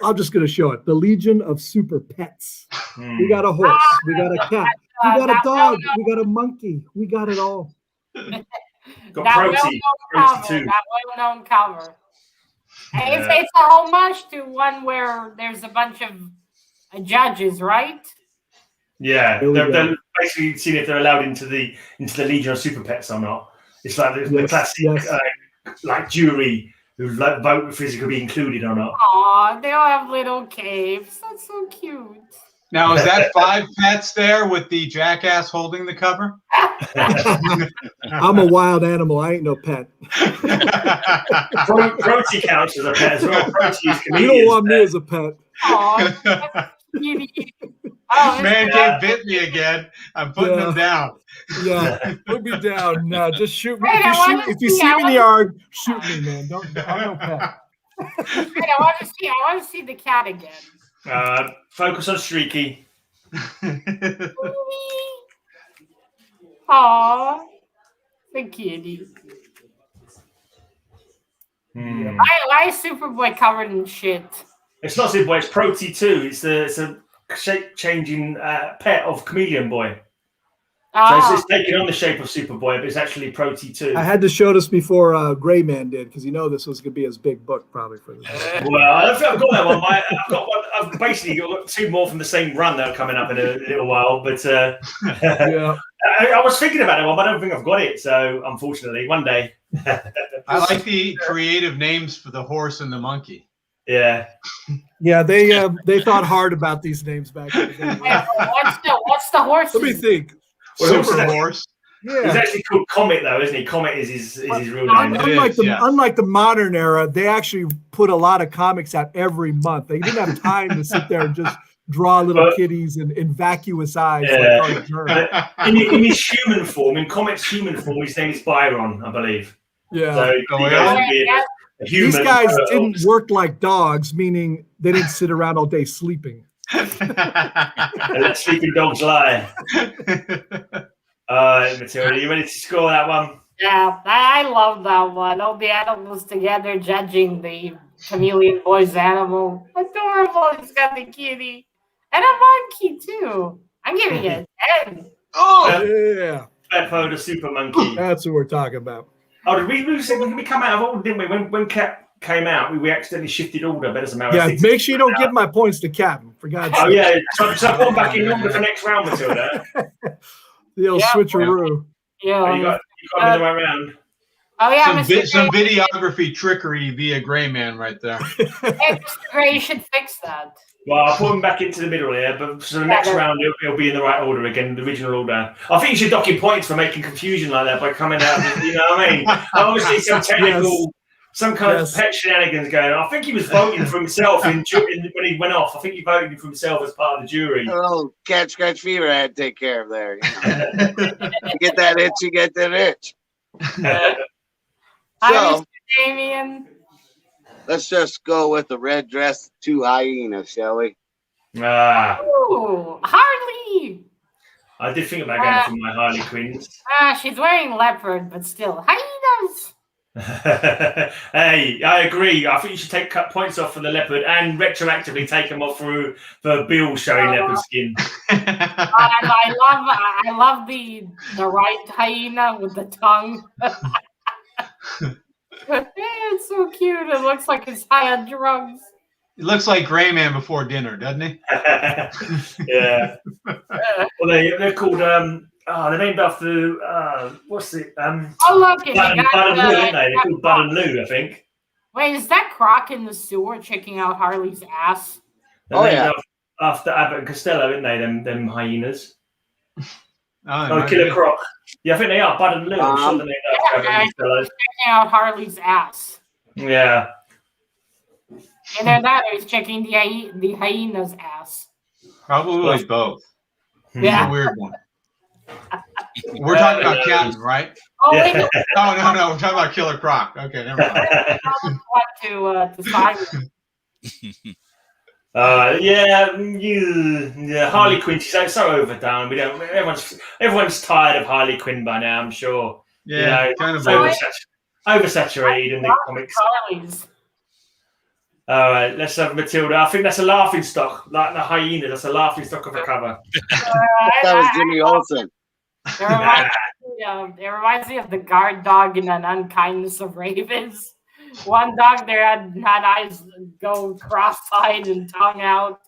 I'm just going to show it. The Legion of Super Pets. We got a horse. We got a cat. We got a dog. We got a monkey. We got it all. Got Protein. That well-known cover. It's a homage to one where there's a bunch of judges, right? Yeah, they're basically seeing if they're allowed into the Legion of Super Pets or not. It's like the classic like jury who vote if it could be included or not. Aw, they all have little caves. That's so cute. Now, is that 5 pets there with the jackass holding the cover? I'm a wild animal. I ain't no pet. Protein counts as a pet as well. You don't want me as a pet. Aw, Man can't bit me again. I'm putting him down. Yeah, put me down. No, just shoot me. If you see me in the yard, shoot me, man. I'm no pet. Wait, I want to see the cat again. Focus on Streaky. Aw, the kitty. Why is Superboy covered in shit? It's not Superboy, it's Protein 2. It's a shape-changing pet of Chameleon Boy. So it's taking on the shape of Superboy, but it's actually Protein 2. I had to show this before GreyMan did, because this was going to be his big book probably for this. Well, I've got that one. I've basically got 2 more from the same run that are coming up in a little while. But yeah. I was thinking about that one, but I don't think I've got it. So unfortunately, one day. I like the creative names for the horse and the monkey. Yeah. Yeah, they thought hard about these names back in the day. What's the horse? Let me think. Super horse. Yeah. He's actually called Comet, though, isn't he? Comet is his real name. Unlike the modern era, they actually put a lot of comics out every month. They didn't have time to sit there and just draw little kitties and vacuous eyes. Yeah. In his human form, in Comet's human form, his name is Byron, I believe. Yeah. So these guys didn't work like dogs, meaning they didn't sit around all day sleeping. Let sleeping dogs lie. Matilda, you ready to score that one? Yeah, I love that one. All the animals together judging the Chameleon Boy's animal. Adorable. He's got the kitty. And a monkey, too. I'm giving it a 10. Oh, yeah. Beppo the super monkey. That's what we're talking about. Oh, did we come out of order, didn't we? When Cap came out, we accidentally shifted order. But doesn't matter. Yeah, make sure you don't give my points to CapN, for God's sake. Oh, yeah. So I've gone back in order for next round, Matilda. The old switcheroo. Yeah. You got me the way around. Oh, yeah. Some videography trickery via GreyMan right there. Hey, Mr. Grey, you should fix that. Well, I'll put him back into the middle here, but so the next round it'll be in the right order again, the original order. I think you should dock your points for making confusion like that by coming out. You know what I mean? Obviously, some technical, some kind of pet shenanigans going on. I think he was voting for himself when he went off. I think he voted for himself as part of the jury. Oh, cat scratch fever I had to take care of there. You get that itch, you get that itch. So, Damien. Let's just go with the red dress 2 hyenas, shall we? Ooh, Harley. I did think about going for my Harley Quinns. She's wearing leopard, but still, hyenas. Hey, I agree. I think you should take cut points off for the leopard and retroactively take them off for Bill showing leopard skin. I love the right hyena with the tongue. It's so cute. It looks like he's high on drugs. It looks like GreyMan before dinner, doesn't he? Yeah. Well, they're called. They're named after. What's it? Oh, look! Bud and Lou, aren't they? They're called Bud and Lou, I think. Wait, is that Croc in the sewer checking out Harley's ass? They're named after Abbott and Costello, aren't they? Them hyenas. Oh, Killer Croc. Yeah, I think they are. Bud and Lou. I'm sure that they are. Checking out Harley's ass. Yeah. And then that he's checking the hyena's ass. Probably both. Yeah. It's a weird one. We're talking about Captain, right? Oh, Yeah. no. No. We're talking about Killer Croc. Okay, never mind. To Simon. Harley Quinn. She's so overdone. We don't. Everyone's tired of Harley Quinn by now. I'm sure. Yeah, kind of oversaturated in the comics. Harleys. All right, let's have Matilda. I think that's a laughing stock, like the hyena. That's a laughing stock of a cover. That was Jimmy Olsen. It reminds me of the guard dog in An Unkindness of Ravens. One dog there had eyes go cross-eyed and tongue out.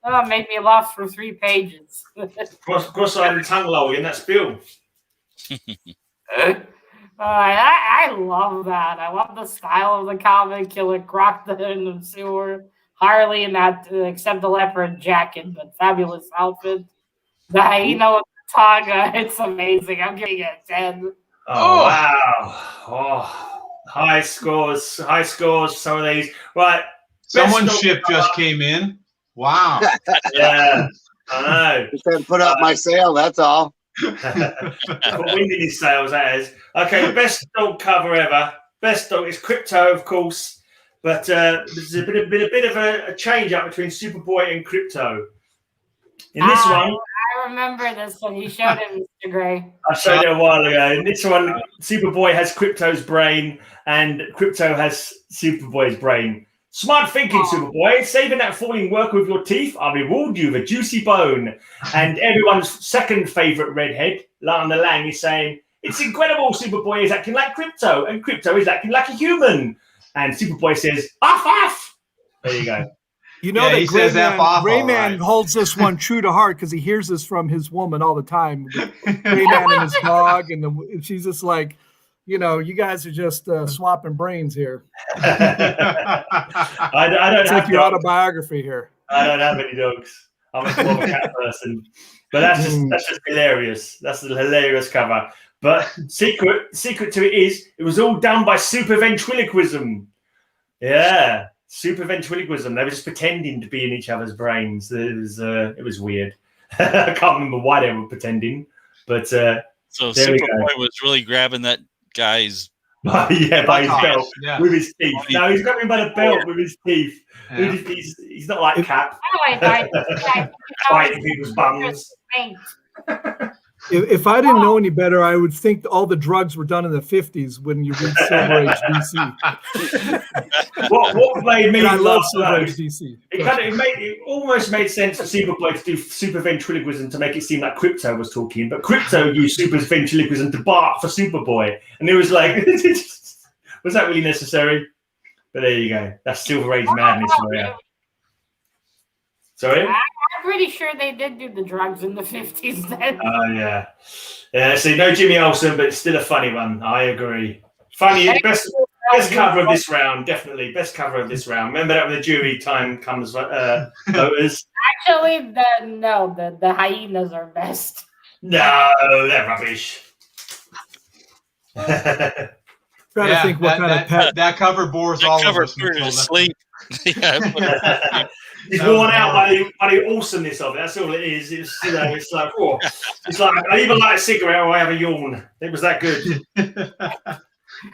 Oh, made me laugh for 3 pages. Cross-eyed and tongue lolling, and that's Bill. I love that. I love the style of the comic. Killer Croc in the sewer. Harley in that, except the leopard jacket, but fabulous outfit. The hyena with the tongue, it's amazing. I'm giving it a 10. Oh, wow. Oh. High scores, some of these. Right. Someone's ship just came in. Wow. Yeah, I know. Just had to put up my sail, that's all. Put wind in his sails, that is. Okay, the best dog cover ever. Best dog is Crypto, of course. But there's a bit of a change up between Superboy and Crypto. In this one, I remember this one. You showed it, Mr. Gray. I showed it a while ago. In this one, Superboy has Crypto's brain, and Crypto has Superboy's brain. Smart thinking, Superboy. Saving that falling work with your teeth, I'll reward you with a juicy bone. And everyone's second favourite redhead, Lana Lang, is saying, it's incredible Superboy is acting like Crypto, and Crypto is acting like a human. And Superboy says, off. There you go. You know that GreyMan holds this one true to heart because he hears this from his woman all the time. GreyMan and his dog, and she's just like, you guys are just swapping brains here. I don't it's have like your autobiography here. I don't have any dogs. I'm more of a cat person. But that's just hilarious. That's a hilarious cover. But secret to it is, it was all done by super ventriloquism. Yeah. Super ventriloquism. They were just pretending to be in each other's brains. It was weird. I can't remember why they were pretending, but so Superboy was really grabbing that guy's by his belt with his teeth. No, he's grabbing him by the belt with his teeth. Yeah. He's not like Cap. Biting people's bums. If I didn't know any better, I would think all the drugs were done in the 50s when you read Silver Age DC. What made me I love Silver Age DC. It almost made sense for Superboy to do super ventriloquism to make it seem like Crypto was talking, but Crypto used super ventriloquism to bark for Superboy, and it was like, was that really necessary? But there you go. That's Silver Age madness for you. Sorry? I'm pretty sure they did do the drugs in the 50s then. Oh, yeah. Yeah, see, no Jimmy Olsen, but still a funny one. I agree. Funny, best cover of this round, definitely. Best cover of this round. Remember that when the jury time comes, voters? Actually, the hyenas are best. No, they're rubbish. Trying to think what kind of pet. That cover bores all of us. Sleep. He's worn out by the awesomeness of it. That's all it is. It's like, oh, it's like I even like a cigarette or I have a yawn. It was that good.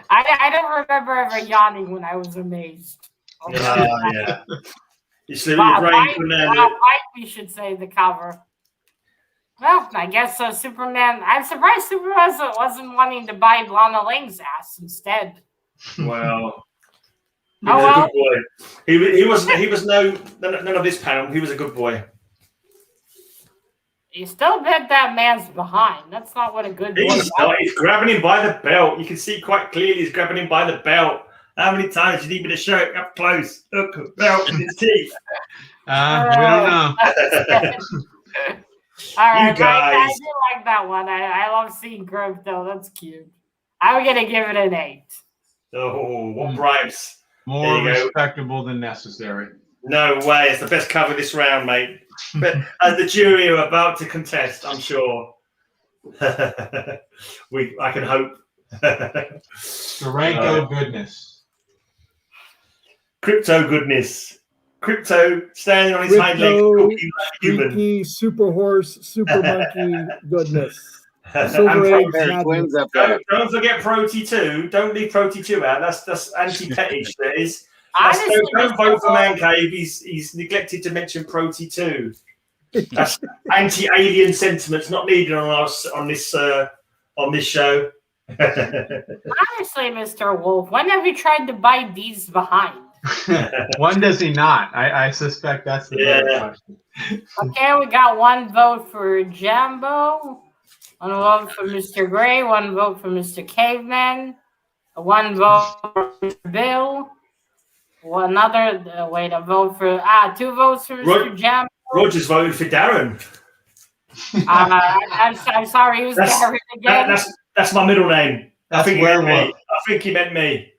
I don't remember ever yawning when I was amazed. Yeah. You sleep with your brain from there. We should say the cover. Well, I guess Superman. I'm surprised Superman wasn't wanting to buy Lana Lang's ass instead. Well. He was a good boy. He was none of this panel. He was a good boy. You still bit that man's behind. That's not what a good boy is. He's grabbing him by the belt. You can see quite clearly he's grabbing him by the belt. How many times do you need me to show it up close? Look, belt in his teeth. We don't know. All right, you guys. I do like that one. I love seeing Crypto. That's cute. I'm going to give it an 8. Oh, what bribes. More respectable than necessary. No way. It's the best cover this round, mate. But as the jury are about to contest, I'm sure. I can hope. Durango goodness. Crypto goodness. Crypto standing on his hind legs, talking like a human. Freaky, super horse, super monkey goodness. And Silver Age twins madness. up there. Don't forget Proti 2. Don't leave Proti 2 out. That's anti-pettage. That is. Honestly, Don't vote for Man Cave. He's neglected to mention Proti 2. That's anti-alien sentiments not needed on this show. honestly, Mr. Wolf, when have you tried to bite these behind? When does he not? I suspect that's the better question. Okay, we got one vote for Jambo, one vote for Mr. Gray, one vote for Mr. Caveman, one vote for Mr. Bill, a vote for 2 votes for Mr. Jambo. Roger's voted for Darren. I'm sorry, who's Darren again? That's my middle name. That's I think he meant me.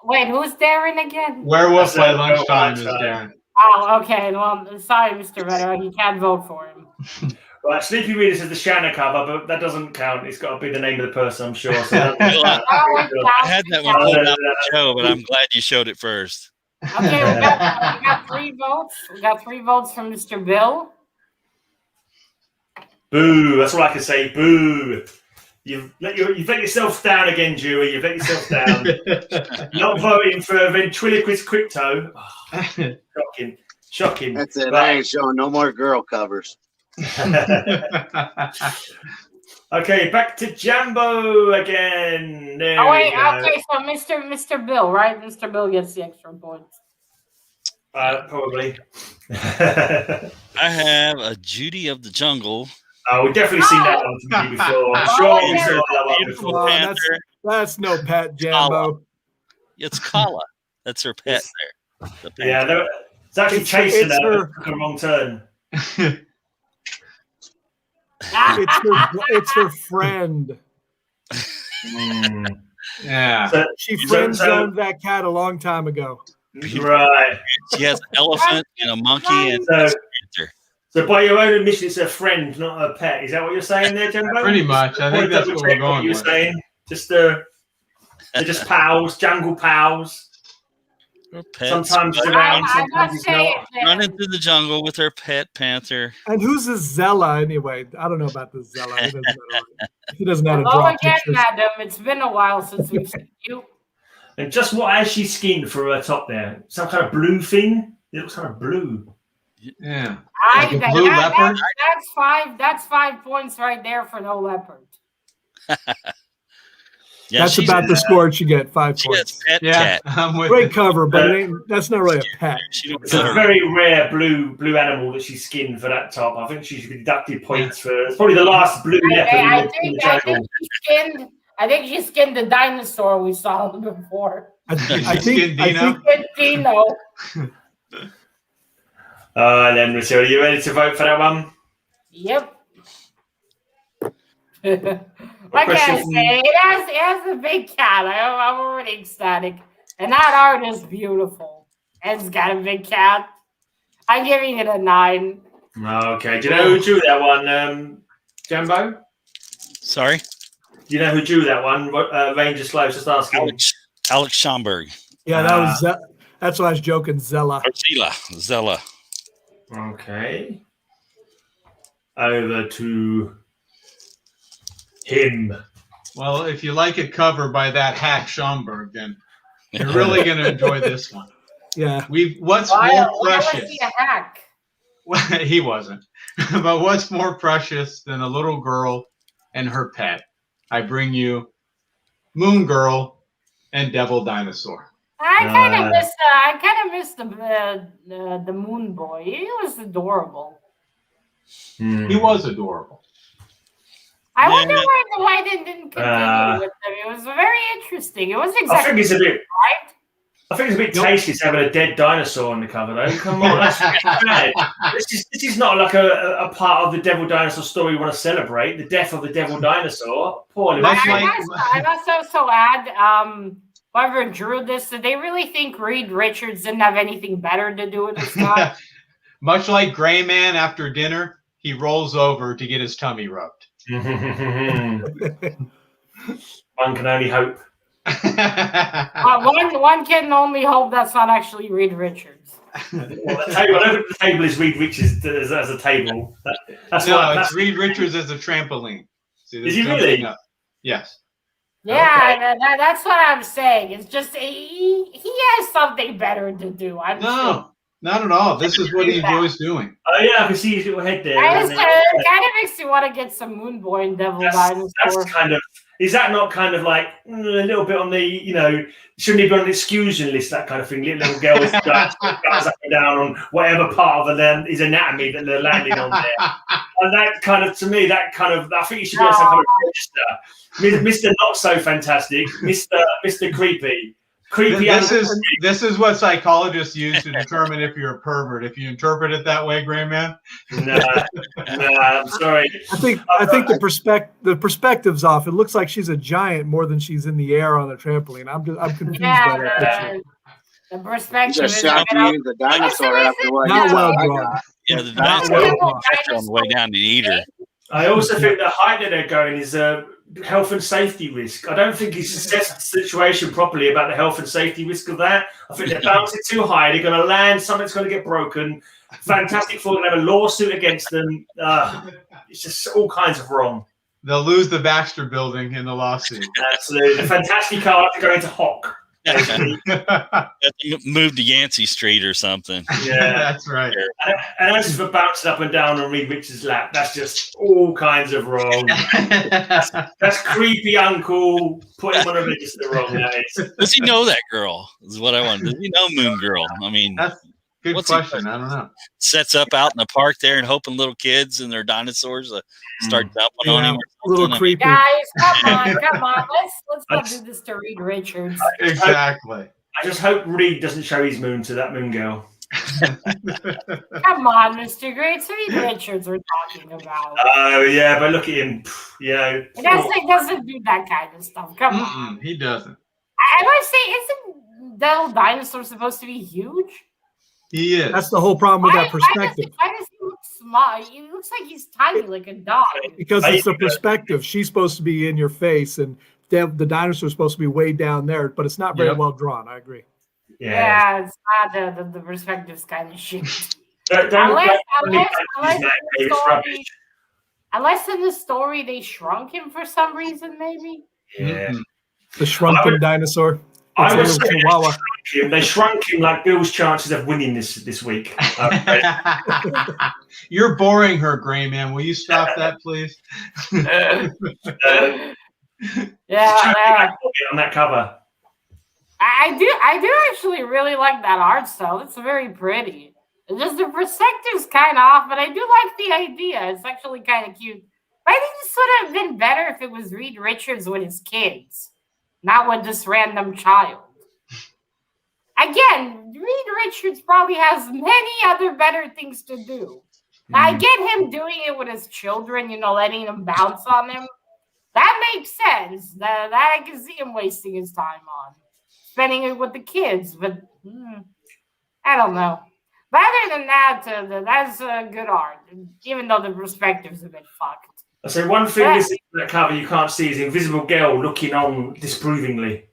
Wait, who's Darren again? Werewolf by lunchtime is Darren. Oh, okay. Well, sorry, Mr. Vedder. You can't vote for him. Right, Sleepy Reader says the Shanna cover, but that doesn't count. It's got to be the name of the person, I'm sure. So I had that one pulled out the show, but I'm glad you showed it first. Okay, we got 3 votes. We got 3 votes from Mr. Bill. Boo! That's all I can say. Boo! You've let yourself down again, Dewey. You've let yourself down. Not voting for Ventriloquist Crypto. Oh, shocking. That's it. I ain't showing no more girl covers. Okay, back to Jambo again. There okay, so Mr. Bill, right? Mr. Bill gets the extra points. Probably. I have a Judy of the Jungle. Oh, we've definitely seen that one from you before. I'm sure we saw that one before. That's no pet, Jambo. It's Kala. That's her pet there. The yeah, it's actually chasing her. Took a wrong turn. It's her friend. Yeah. So, she friend zoned that cat a long time ago. Right. She has an elephant and a monkey and a panther. So by your own admission, it's a friend, not a pet. Is that what you're saying there, Jambo? Pretty much. I think that's what we're going you're with. Saying? They're just pals, jungle pals. Sometimes around, sometimes not. Running through the jungle with her pet panther. And who's a Zella anyway? I don't know about the Zella. He doesn't know how to draw draw again, pictures. madam. It's been a while since we've seen you. And just what has she skinned for her top there? Some kind of blue thing? It looks kind of blue. Yeah. Blue leopard? That's 5 points right there for no leopard. Yeah, that's about the score she get. 5 points. Pet cat. Great cover, but that's not really a pet. It's a very rare blue animal that she skinned for that top. I think she's deducted points for. It's probably the last blue leopard in the jungle. I think she skinned the dinosaur we saw before. I think Dino. Then Matilda, are you ready to vote for that one? Yep. Like I say, it has a big cat. I'm already ecstatic. And that art is beautiful. It's got a big cat. I'm giving it a 9. Okay. Do you know who drew that one, Jambo? Sorry? Do you know who drew that one? Ranger Slow, just asking. Alex Schomburg. Yeah, that's what I was joking. Zella. Zella. Okay. Over to him. Well, if you like it covered by that hack Schomburg, then you're really going to enjoy this one. Yeah. What's more precious? Was he a hack? Well, he wasn't. But what's more precious than a little girl and her pet? I bring you Moon Girl and Devil Dinosaur. I kind of missed the Moon Boy. He was adorable. He was adorable. I wonder why they didn't continue with him. It was very interesting. It was exactly. I think it's a bit right. I think it's a bit tasty to having a dead dinosaur on the cover, though. Come on, that's bad. This is not like a part of the Devil Dinosaur story we want to celebrate. The death of the Devil Dinosaur. Poor I must also add, whoever drew this, did they really think Reed Richards didn't have anything better to do with his stuff? Much like Gray Man after dinner, he rolls over to get his tummy rubbed. One can only hope. One can only hope that's not actually Reed Richards. Well, the table, I don't think the table is Reed Richards as a table. It's Reed Richards as a trampoline. See, is he really? Up. Yes. Yeah, Okay. that's what I'm saying. It's just he has something better to do. I'm sure. Not at all. This is what he enjoys doing. Oh yeah, I can see his little head there. It kind of makes you want to get some Moonboy and Devil Dinosaur. That's kind of. Is that not kind of like a little bit on the, shouldn't he be on the exclusion list, that kind of thing? Little girls goes up and down on whatever part of his anatomy that they're landing on there. And that kind of, to me, I think he should be on some kind of register. Mr. Not So Fantastic, Mr. Creepy. This is what psychologists use to determine if you're a pervert. If you interpret it that way, GreyMan. No, I'm sorry. I think the perspective's off. It looks like she's a giant more than she's in the air on a trampoline. I'm confused by that. The perspective is the dinosaur after what not well drawn. Yeah, the dinosaur on the way down to eat her. I also think the height that they're going is a health and safety risk. I don't think he's assessed the situation properly about the health and safety risk of that. I think they're bouncing too high. They're going to land. Something's going to get broken. Fantastic Four going to have a lawsuit against them. It's just all kinds of wrong. They'll lose the Baxter building in the lawsuit. Absolutely. The Fantastic Car have to go into Hock. Move to Yancey Street or something. Yeah, that's right. And as for bouncing up and down on Reed Richards' lap, that's just all kinds of wrong. That's creepy uncle. Put him on a register wrong. Does he know that girl? Is what I want. Does he know Moon Girl? I mean, that's a good question. I don't know. Sets up out in the park there and hoping little kids and their dinosaurs start jumping on him. A little creepy. Guys, come on. Let's not do this to Reed Richards. Exactly. I just hope Reed doesn't show his moon to that Moon Girl. Come on, Mr. Gray. It's Reed Richards we're talking about. Oh, yeah, but look at him. He doesn't do that kind of stuff. Come on. He doesn't. I must say, isn't Devil Dinosaur supposed to be huge? He is. That's the whole problem with that perspective. Why does he look small? He looks like he's tiny, like a dog. Because it's the perspective. She's supposed to be in your face, and the dinosaur is supposed to be way down there, but it's not very well drawn. I agree. Yeah, it's not the perspective's kind of shit. Unless in the story they shrunk him for some reason, maybe. Yeah. The shrunken dinosaur. I would say they shrunk him like Bill's chances of winning this week. You're boring her, GreyMan. Will you stop that, please? Yeah. On that cover. I do actually really like that art style. It's very pretty. It's just the perspective's kind of off, but I do like the idea. It's actually kind of cute. I think this would have been better if it was Reed Richards with his kids, not with this random child. Again, Reed Richards probably has many other better things to do. I get him doing it with his children, letting them bounce on him. That makes sense. That I can see him wasting his time on. Spending it with the kids, but I don't know. But other than that, that's good art, even though the perspective's a bit fucked. I say one thing is in that cover you can't see is Invisible Girl looking on disapprovingly.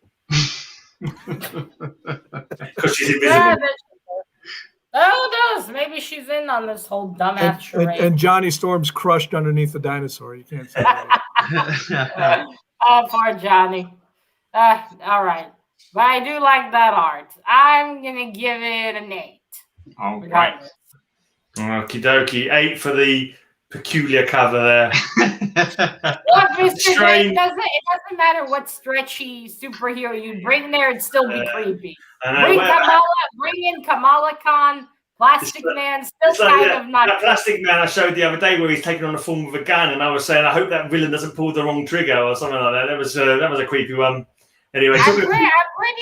Because she's invisible. Oh, it does. Maybe she's in on this whole dumbass charade. And Johnny Storm's crushed underneath the dinosaur. You can't see that. Oh, poor Johnny. All right. But I do like that art. I'm going to give it an 8. All right. Okie dokie. 8 for the peculiar cover there. Look, Mr. Gray, it doesn't matter what stretchy superhero you bring there, it'd still be creepy. Bring in Kamala Khan, Plastic Man, still kind of not. That Plastic Man I showed the other day where he's taken on the form of a gun, and I was saying I hope that villain doesn't pull the wrong trigger or something like that. That was a creepy one. Anyway,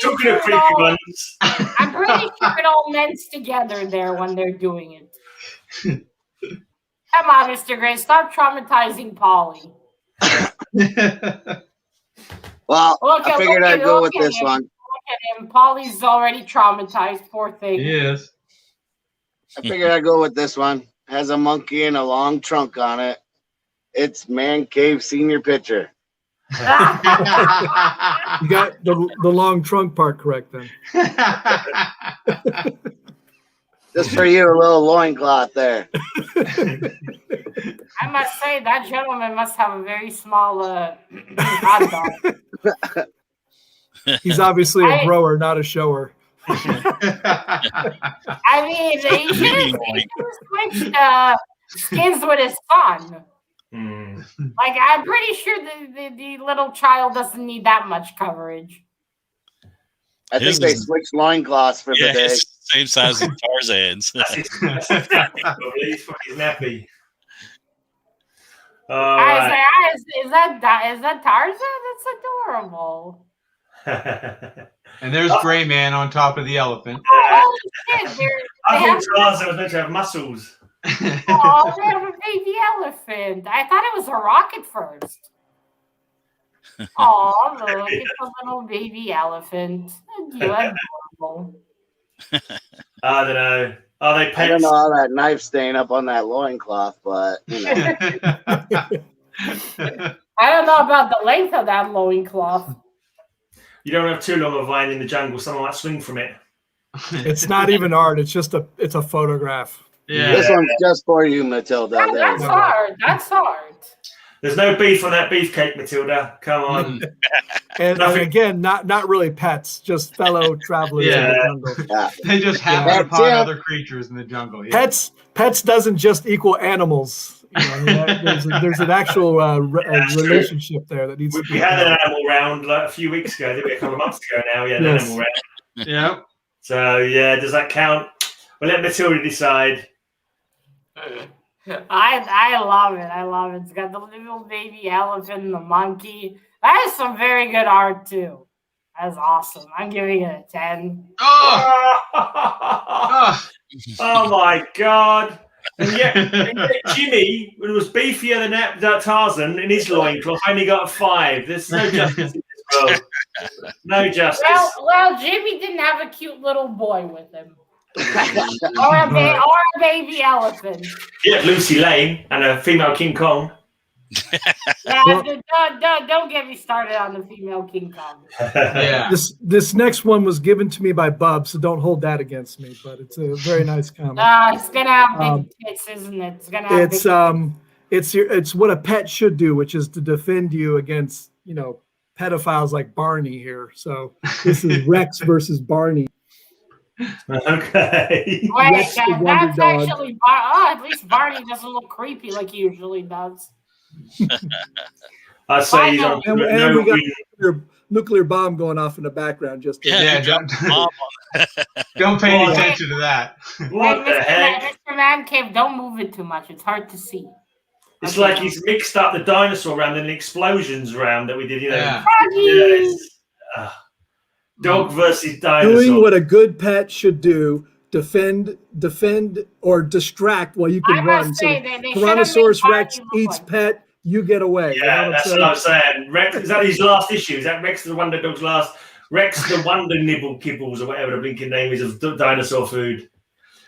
talking of creepy ones. I'm pretty sure it all mends together there when they're doing it. Come on, Mr. Gray, stop traumatizing Polly. Well, I figured I'd go with this one. Look at him. Polly's already traumatized, poor thing. He is. I figured I'd go with this one. has a monkey and a long trunk on it. It's Man Cave Senior Picture. You got the long trunk part correct then. Just for you, a little loincloth there. I must say that gentleman must have a very small hot dog. He's obviously a grower, not a shower. I mean, he should have switched skins with his son. Like, I'm pretty sure the little child doesn't need that much coverage. I think they switched loincloths for the day. Same size as Tarzan's. He's fucking nappy. Is that Tarzan? That's adorable. And there's Greyman on top of the elephant. Oh, shit. I thought Tarzan was meant to have muscles. Oh, they have a baby elephant. I thought it was a rocket first. Oh, look, it's a little baby elephant. Adorable. I don't know. Are they pets? I don't know how that knife stain up on that loincloth, but you know. I don't know about the length of that loincloth. You don't have too long a vine in the jungle. Someone might swing from it. It's not even art. It's just a photograph. Yeah. This one's just for you, Matilda. That's art. That's art. There's no beef on that beefcake, Matilda. Come on. And again, not really pets, just fellow travelers in the jungle. Yeah. They just happen upon other creatures in the jungle. Yeah. Pets doesn't just equal animals. You know, there's an actual relationship there that needs to be. We had an animal round like a few weeks ago, didn't we? A couple of months ago now. We had an animal round. Yeah. So, yeah, does that count? We'll let Matilda decide. I love it. I love it. It's got the little baby elephant and the monkey. That is some very good art, too. That's awesome. I'm giving it a 10. Oh my God. And yet Jimmy, who was beefier than that Tarzan in his loincloth, only got a 5. There's no justice in this world. No justice. Well, Jimmy didn't have a cute little boy with him. or a baby elephant. Yeah, Lucy Lane and a female King Kong. Don't get me started on the female King Kong. Yeah. This next one was given to me by Bub, so don't hold that against me. But it's a very nice comic. It's gonna have big tits, isn't it? It's gonna have it's what a pet should do, which is to defend you against pedophiles like Barney here. So this is Rex versus Barney. Okay. Wait, that's actually at least Barney doesn't look creepy like he usually does. I say he's on. And we got your nuclear bomb going off in the background. Just don't pay any attention to that. What the heck? Mr. Man Cave, don't move it too much. It's hard to see. It's like he's mixed up the dinosaur round and the explosions round that we did. Dog versus dinosaur. Doing what a good pet should do: defend, or distract while you can run. So Tyrannosaurus Rex eats pet, you get away. Yeah, that's what I'm saying. Rex, is that his last issue? Is that Rex the Wonder Dog's last? Rex the Wonder Nibble Kibbles or whatever the blinking name is of dinosaur food.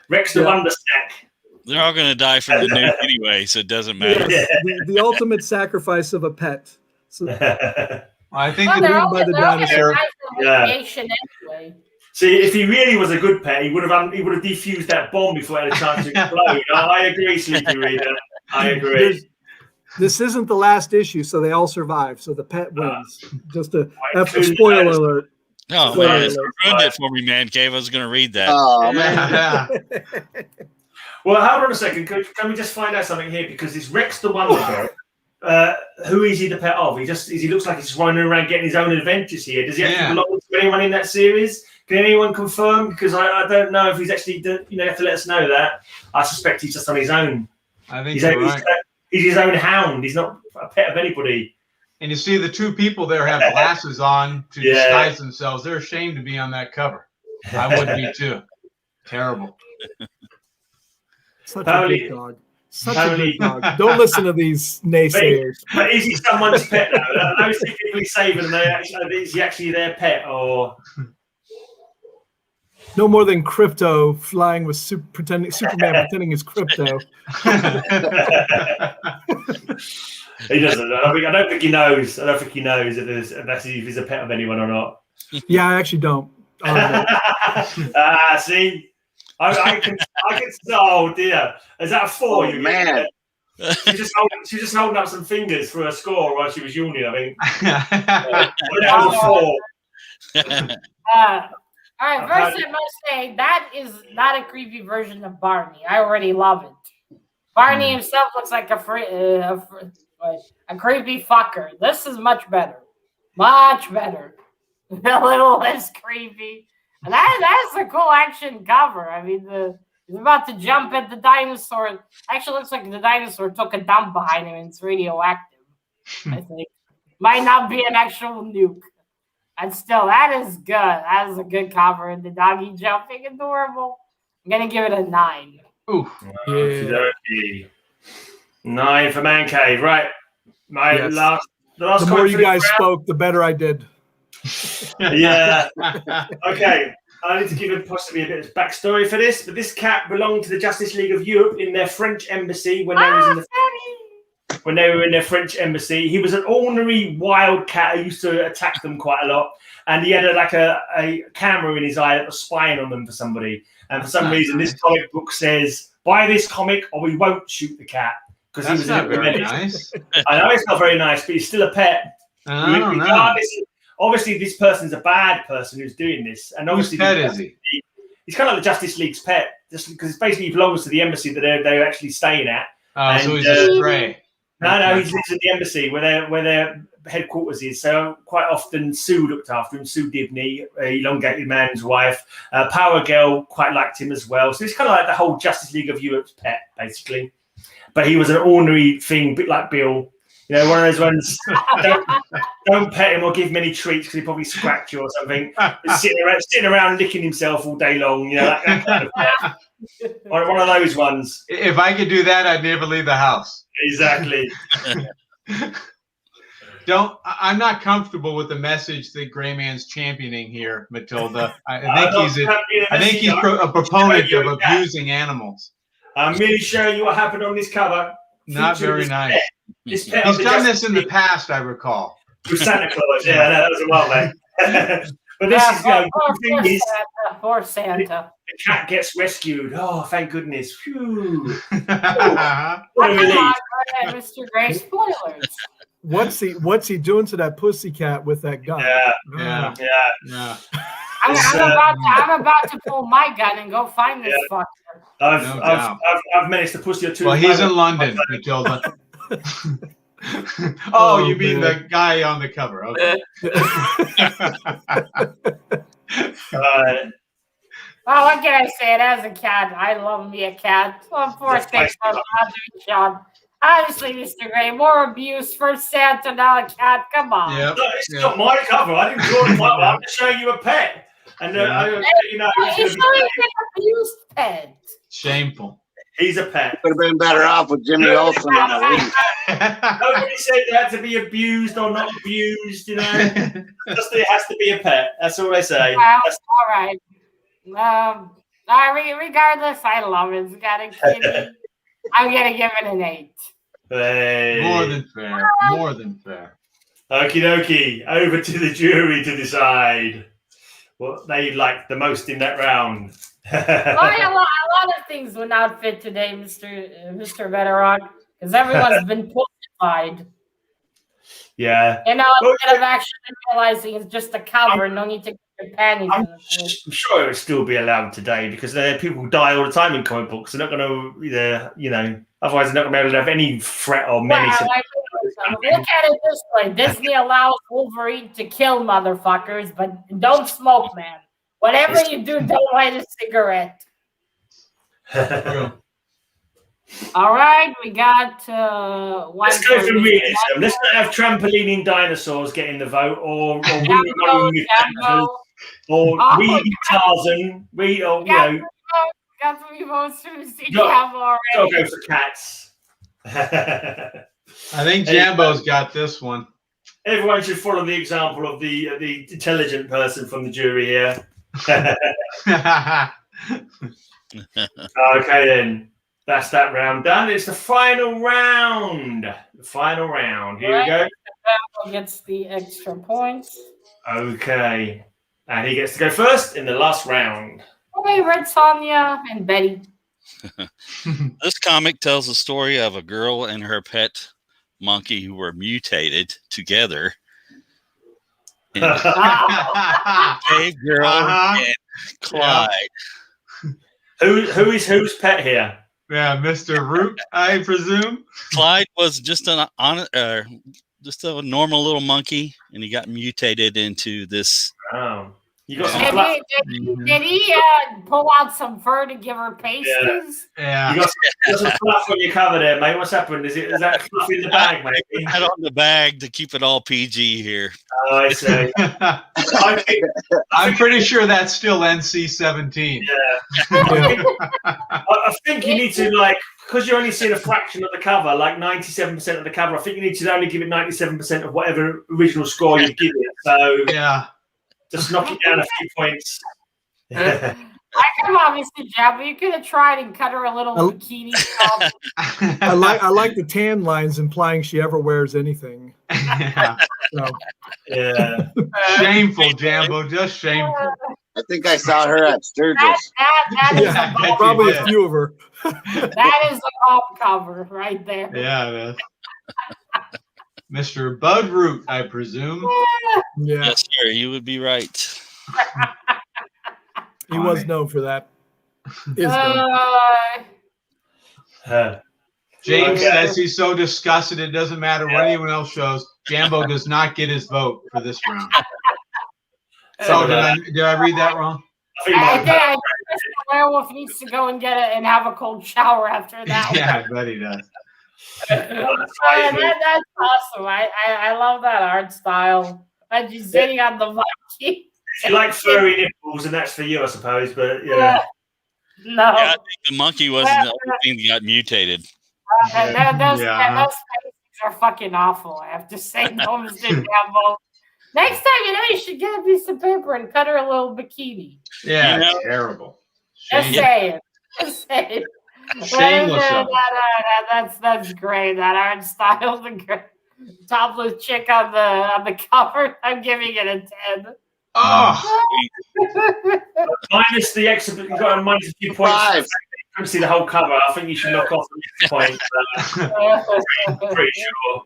Rex the Wonder Snack. They're all going to die from the nuke anyway, so it doesn't matter. Yeah. The ultimate sacrifice of a pet. So, I think they're all by the dinosaur. Anyway. See, if he really was a good pet, he would have defused that bomb before it had a chance to explode. I agree, Sleepy Reader. I agree. This isn't the last issue, so they all survive. So the pet wins. Just a spoiler alert. Oh, man, it's ruined it for me, Man Cave. I was going to read that. Oh, man. Well, hold on a second. Can we just find out something here? Because this Rex the Wonder Dog, who is he the pet of? He looks like he's running around getting his own adventures here. Does he actually belong to anyone in that series? Can anyone confirm? Because I don't know if he's actually, you have to let us know that. I suspect he's just on his own. I think you're right. He's his own hound. He's not a pet of anybody. And you see the two people there have glasses on to disguise themselves. They're ashamed to be on that cover. I would be too. Terrible. Such a good dog. Such a good dog. Don't listen to these naysayers. But is he someone's pet though? Are those typically saving them? Is he actually their pet or? No more than Crypto flying with Superman pretending he's Crypto. He doesn't. I don't think he knows. I don't think he knows if he's a pet of anyone or not. Yeah, I actually don't. See, I can. Oh dear, is that a 4? Oh, man. She's just holding up some fingers for her score while she was yawning, I think. That was a 4. All right, first I must say that is not a creepy version of Barney. I already love it. Barney himself looks like a creepy fucker. This is much better. Much better. A little less creepy. And that's a cool action cover. I mean, he's about to jump at the dinosaur. Actually, looks like the dinosaur took a dump behind him and it's radioactive. I think. Might not be an actual nuke. And still, that is good. That is a good cover. And the doggy jumping, adorable. I'm going to give it a 9. Ooh. Yeah. 9 for Man Cave. Right. The last the more you guys spoke, the better I did. Yeah. Okay. I need to give possibly a bit of backstory for this, but this cat belonged to the Justice League of Europe in their French embassy when they were in their French embassy. He was an ornery wild cat who used to attack them quite a lot, and he had a camera in his eye that was spying on them for somebody. And for some reason, this comic book says, "Buy this comic or we won't shoot the cat." Because he was not very nice. I know it's not very nice, but he's still a pet. I don't know. Obviously, this person's a bad person who's doing this, and obviously, whose pet is he? He's kind of like the Justice League's pet, just because it basically belongs to the embassy that they're actually staying at. Oh, so he's a stray. No, he lives in the embassy where their headquarters is. So quite often, Sue looked after him. Sue Dibney, elongated man's wife. Power Girl quite liked him as well. So he's kind of like the whole Justice League of Europe's pet, basically. But he was an ornery thing, a bit like Bill. You know, one of those ones, don't pet him or give him any treats because he'll probably scratch you or something. Sitting around licking himself all day long, you know, that kind of pet. One of those ones. If I could do that, I'd never leave the house. Exactly. I'm not comfortable with the message that TheGreyMan's championing here, Matilda. I think he's a proponent of abusing animals. I'm merely showing you what happened on this cover. Not very nice. He's done this in the past, I recall. With Santa Claus, yeah, that was a while back. But this is, poor Santa. The cat gets rescued. Oh, thank goodness. Phew. What a relief. Mr. Gray, spoilers. What's he doing to that pussycat with that gun? Yeah. I'm about to pull my gun and go find this fucker. I've managed to pussy or two. Well, he's in London, Matilda. Oh, you mean the guy on the cover? Okay. Well, what can I say? As a cat, I love me a cat. Of course, obviously, Mr. Gray, more abuse for Santa, not a cat. Come on. Yep. No, it's not my cover. I didn't draw it. I'm just showing you a pet. And he's showing an abused pet. Shameful. He's a pet. Would have been better off with Jimmy Olsen. Nobody said it had to be abused or not abused, you know. Just that it has to be a pet. That's all they say. Well, all right. Regardless, I love it. It's got a kitty. I'm gonna give it an 8. Hey. More than fair. More than fair. Okie dokie. Over to the jury to decide what they liked the most in that round. A lot of things would not fit today, Mr. Veteran, because everyone's been pussified. Yeah. You know, instead of actually realizing it's just a cover, no need to get your panties in the I'm sure it would still be allowed today because people die all the time in comic books. They're not going to, otherwise they're not going to be able to have any threat or menace. Look at it this way. Disney allows Wolverine to kill motherfuckers, but don't smoke, man. Whatever you do, don't light a cigarette. All right, we got one. Let's go for realism. Let's not have trampolining dinosaurs getting the vote, or Jambo, we Tarzan. Got 3 votes from Jambo already. Don't go for cats. I think Jambo's got this one. Everyone should follow the example of the intelligent person from the jury here. Okay, then. That's that round done. It's the final round. The final round. Here we go. Jambo gets the extra points. Okay. And he gets to go first in the last round. Okay, Red Sonja and Betty. This comic tells the story of a girl and her pet monkey who were mutated together. Hey, girl and Clyde. Who is whose pet here? Yeah, Mr. Root, I presume. Clyde was just a normal little monkey, and he got mutated into this. Oh. You got some did he pull out some fur to give her pasties? Yeah. You got some fluff on your cover there, mate. What's happened? Is that fluff in the bag, mate? Had on the bag to keep it all PG here. Oh, I see. I'm pretty sure that's still NC-17. Yeah. I think you need to, like, because you're only seeing a fraction of the cover, like 97% of the cover, I think you need to only give it 97% of whatever original score you give it. So yeah. Just knock it down a few points. I can obviously, Jambo. You could have tried and cut her a little bikini top. I like the tan lines implying she ever wears anything. Yeah. So. Yeah. Shameful, Jambo. Just shameful. I think I saw her at Sturgis. That is probably a few of her. That is a pop cover right there. Yeah, it is. Mr. Bud Root, I presume. Yeah. Yes, sir. You would be right. He was known for that. James says he's so disgusted it doesn't matter what anyone else shows. Jambo does not get his vote for this round. So did I read that wrong? I think Mr. Werewolf needs to go and get it and have a cold shower after that. Yeah, I bet he does. That's awesome. I love that art style. And she's sitting on the monkey. You like furry nipples, and that's for you, I suppose. But yeah. No. Yeah, I think the monkey wasn't the only thing that got mutated. Those faces are fucking awful. I have to say, Mr. Jambo. Next time, you should get a piece of paper and cut her a little bikini. Yeah, terrible. Just saying. Just saying. Shameless. That's great. That art style, the topless chick on the cover. I'm giving it a 10. Oh, minus the exhibit. You got a minus a few points. 5. You can see the whole cover. I think you should knock off the point. Pretty sure.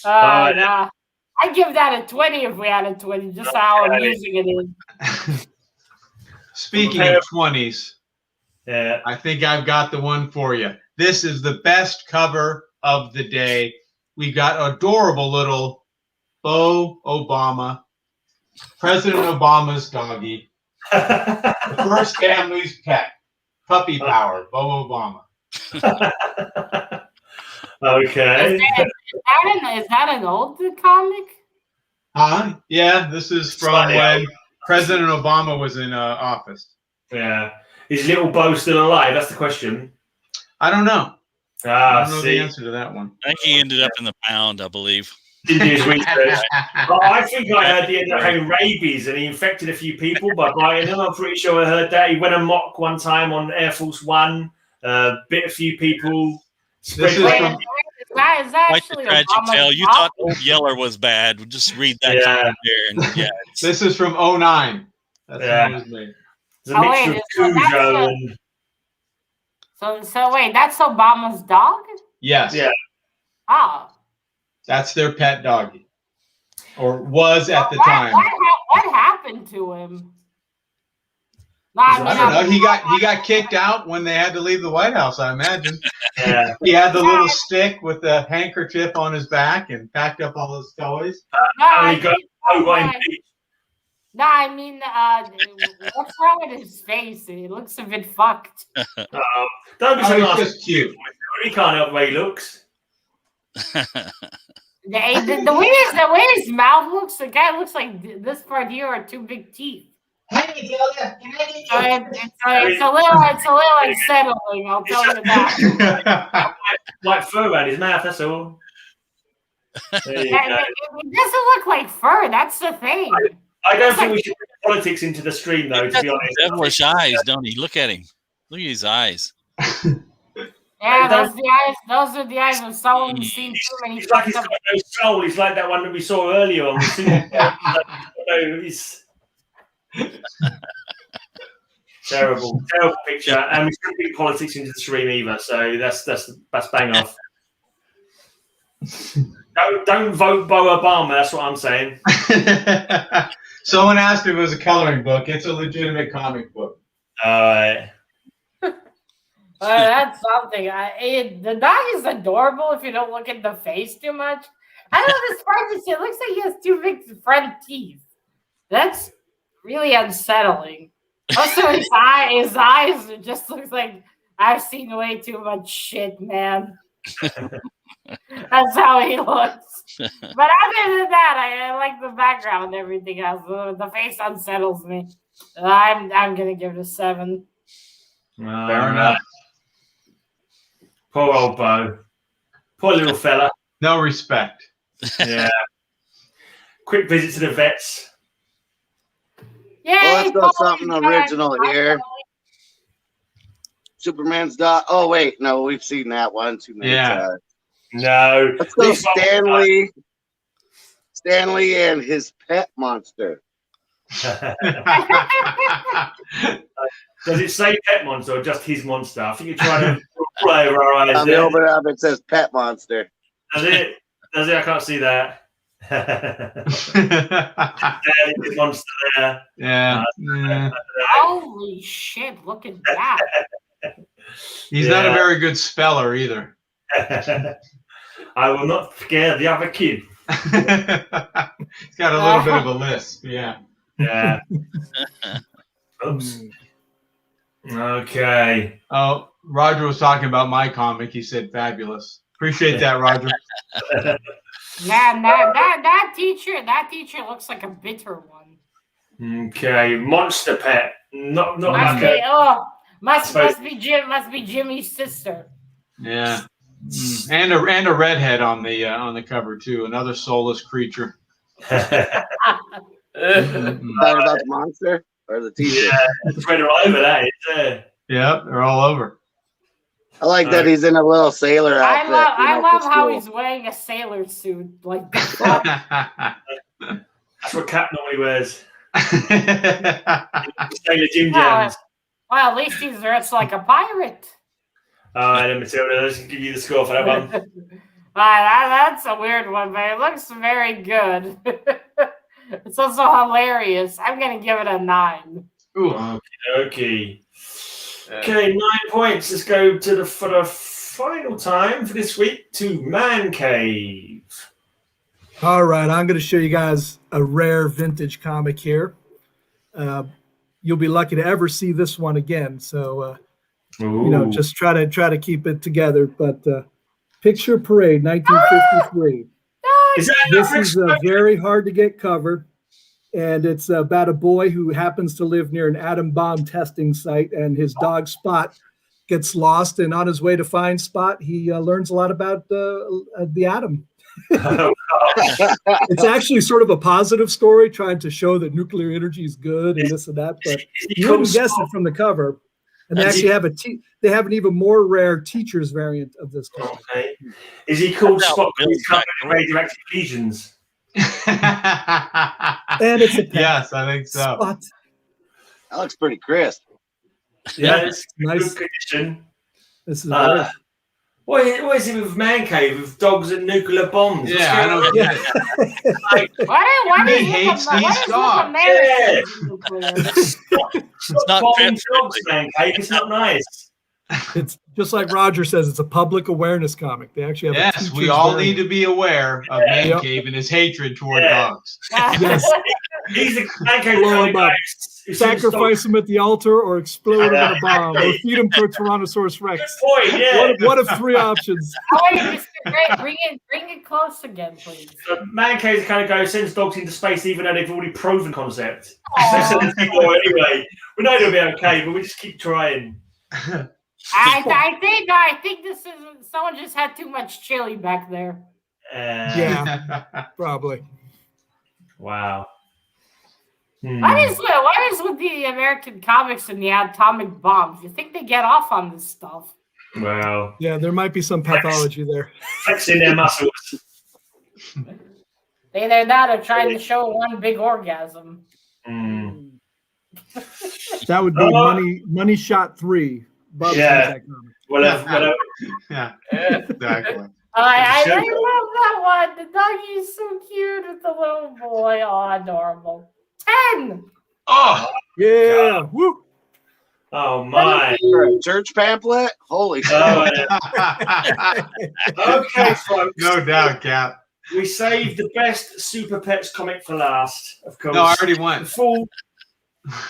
No. I'd give that a 20 if we had a 20. Just how amusing it is. Speaking of 20s. Yeah. I think I've got the one for you. This is the best cover of the day. We got adorable little Bo Obama, President Obama's doggy, the first family's pet, puppy power, Bo Obama. Okay. Is that an old comic? Yeah, this is from when President Obama was in office. Yeah. Is little Bo still alive? That's the question. I don't know. I don't know see. the answer to that one. I think he ended up in the pound, I believe. Didn't do his research. But I think I heard he ended up having rabies and he infected a few people by biting them. I'm pretty sure I heard that. He went amok one time on Air Force One, bit a few people. Is that Quite the actually tragic tale. You thought Old Yeller was bad. We'll just read that comment there. And This is from 09. That's when it was made. It's a mixture of Cujo and... So wait, that's Obama's dog? Yes. Yeah. Oh. That's their pet doggy. Or was at the time. What happened to him? I don't know. He got kicked out when they had to leave the White House, I imagine. Yeah. He had the little stick with the handkerchief on his back and packed up all his toys. No, I mean, what's wrong with his face? It looks a bit fucked. Don't be so He's nasty. just cute. He can't help the way he looks. The way his mouth looks, the guy looks like this part here are two big teeth. It's a little unsettling, I'll tell you that. Like fur around his mouth, that's all. It doesn't look like fur, that's the thing. I don't think we should politics into the stream, though. To be honest, devilish eyes, don't he? Look at him. Look at his eyes. Yeah, those are the eyes of someone who's seen too many. He's like he's got no soul. He's like that one that we saw earlier on. He's terrible picture, and we shouldn't bring politics into the stream either. So that's bang off. Don't vote Bo Obama. That's what I'm saying. Someone asked if it was a coloring book. It's a legitimate comic book. That's something. The dog is adorable if you don't look at the face too much. I don't know, this it looks like he has two big front teeth. That's really unsettling. Also, his eyes, it just looks like I've seen way too much shit, man. That's how he looks. But other than that, I like the background and everything else. The face unsettles me. I'm gonna give it a 7. Fair enough. Poor old Bo. Poor little fella. No respect. Yeah. Quick visit to the vets. Yeah. Well, let's go something original here. Superman's dog. Oh wait, no, we've seen that one too many times. No. Let's go Stanley. Stanley and his pet monster. Does it say pet monster or just his monster? I think you're trying to play over our eyes. On the open up, it says pet monster. Does it? I can't see that. His monster there. Yeah. Holy shit! Look at that. He's not a very good speller either. I will not scare the other kid. He's got a little bit of a lisp. Yeah. Yeah. Oops. Okay. Oh, Roger was talking about my comic. He said fabulous. Appreciate that, Roger. Man, that teacher looks like a bitter one. Okay, monster pet. Not must be Jimmy's sister. Yeah. And a redhead on the cover too. Another soulless creature. Talking about the monster or the teacher? Yeah, it's right all over that. Yep, they're all over. I like that he's in a little sailor outfit. I love how he's wearing a sailor suit. Like that's what Cap normally wears. Sailor Jim Jams. Well, at least he's dressed like a pirate. All right, Matilda, let's give you the score for that one. That's a weird one, but it looks very good. It's also hilarious. I'm going to give it a 9. Ooh. Okay. Okay, 9 points. Let's go to for the final time for this week to Man Cave. All right, I'm going to show you guys a rare vintage comic here. You'll be lucky to ever see this one again. So, just try to keep it together. But Picture Parade, 1953. This is a very hard to get cover. And it's about a boy who happens to live near an atom bomb testing site, and his dog Spot gets lost. And on his way to find Spot, he learns a lot about the atom. It's actually sort of a positive story, trying to show that nuclear energy is good and this and that. But you wouldn't guess it from the cover. And they actually have they have an even more rare teacher's variant of this comic. Okay. Is he called Spot because he's covered in radioactive lesions? And it's a pet. Yes, I think so. Spot. That looks pretty crisp. Yeah, it's nice good condition. This is what is it with Man Cave with dogs and nuclear bombs? Yeah, I don't get it. Why He hates these dogs. Yeah. It's not bombing dogs, Man Cave. It's not nice. It's just like Roger says, it's a public awareness comic. They actually have Yes, we all need to be aware of Man Cave and his hatred toward dogs. Yes. He's a Man Cave Blow kind him of up. guy. Sacrifice him at the altar or explode him with a bomb or feed him to a Tyrannosaurus Rex. Good point, yeah. One of 3 options. Oh, wait, Mr. Gray, bring it close again, please. So Man Cave's kind of guy who sends dogs into space even though they've already proven concept. Anyway, we know it'll be okay, but we just keep trying. I think this is someone just had too much chili back there. Yeah, probably. Wow. What is with the American comics and the atomic bombs? You think they get off on this stuff? Well, yeah, there might be some pathology there. Flexing their muscles. They either that or trying to show one big orgasm. That would be Money Shot 3. Bubs Yeah. Well, yeah, exactly. I love that one. The doggy is so cute with the little boy. Oh, adorable. 10. Oh, yeah. Woo. Oh my! For a church pamphlet? Holy shit! Okay, folks. No doubt, Cap. We saved the best Super Pets comic for last, of course. No, I already went.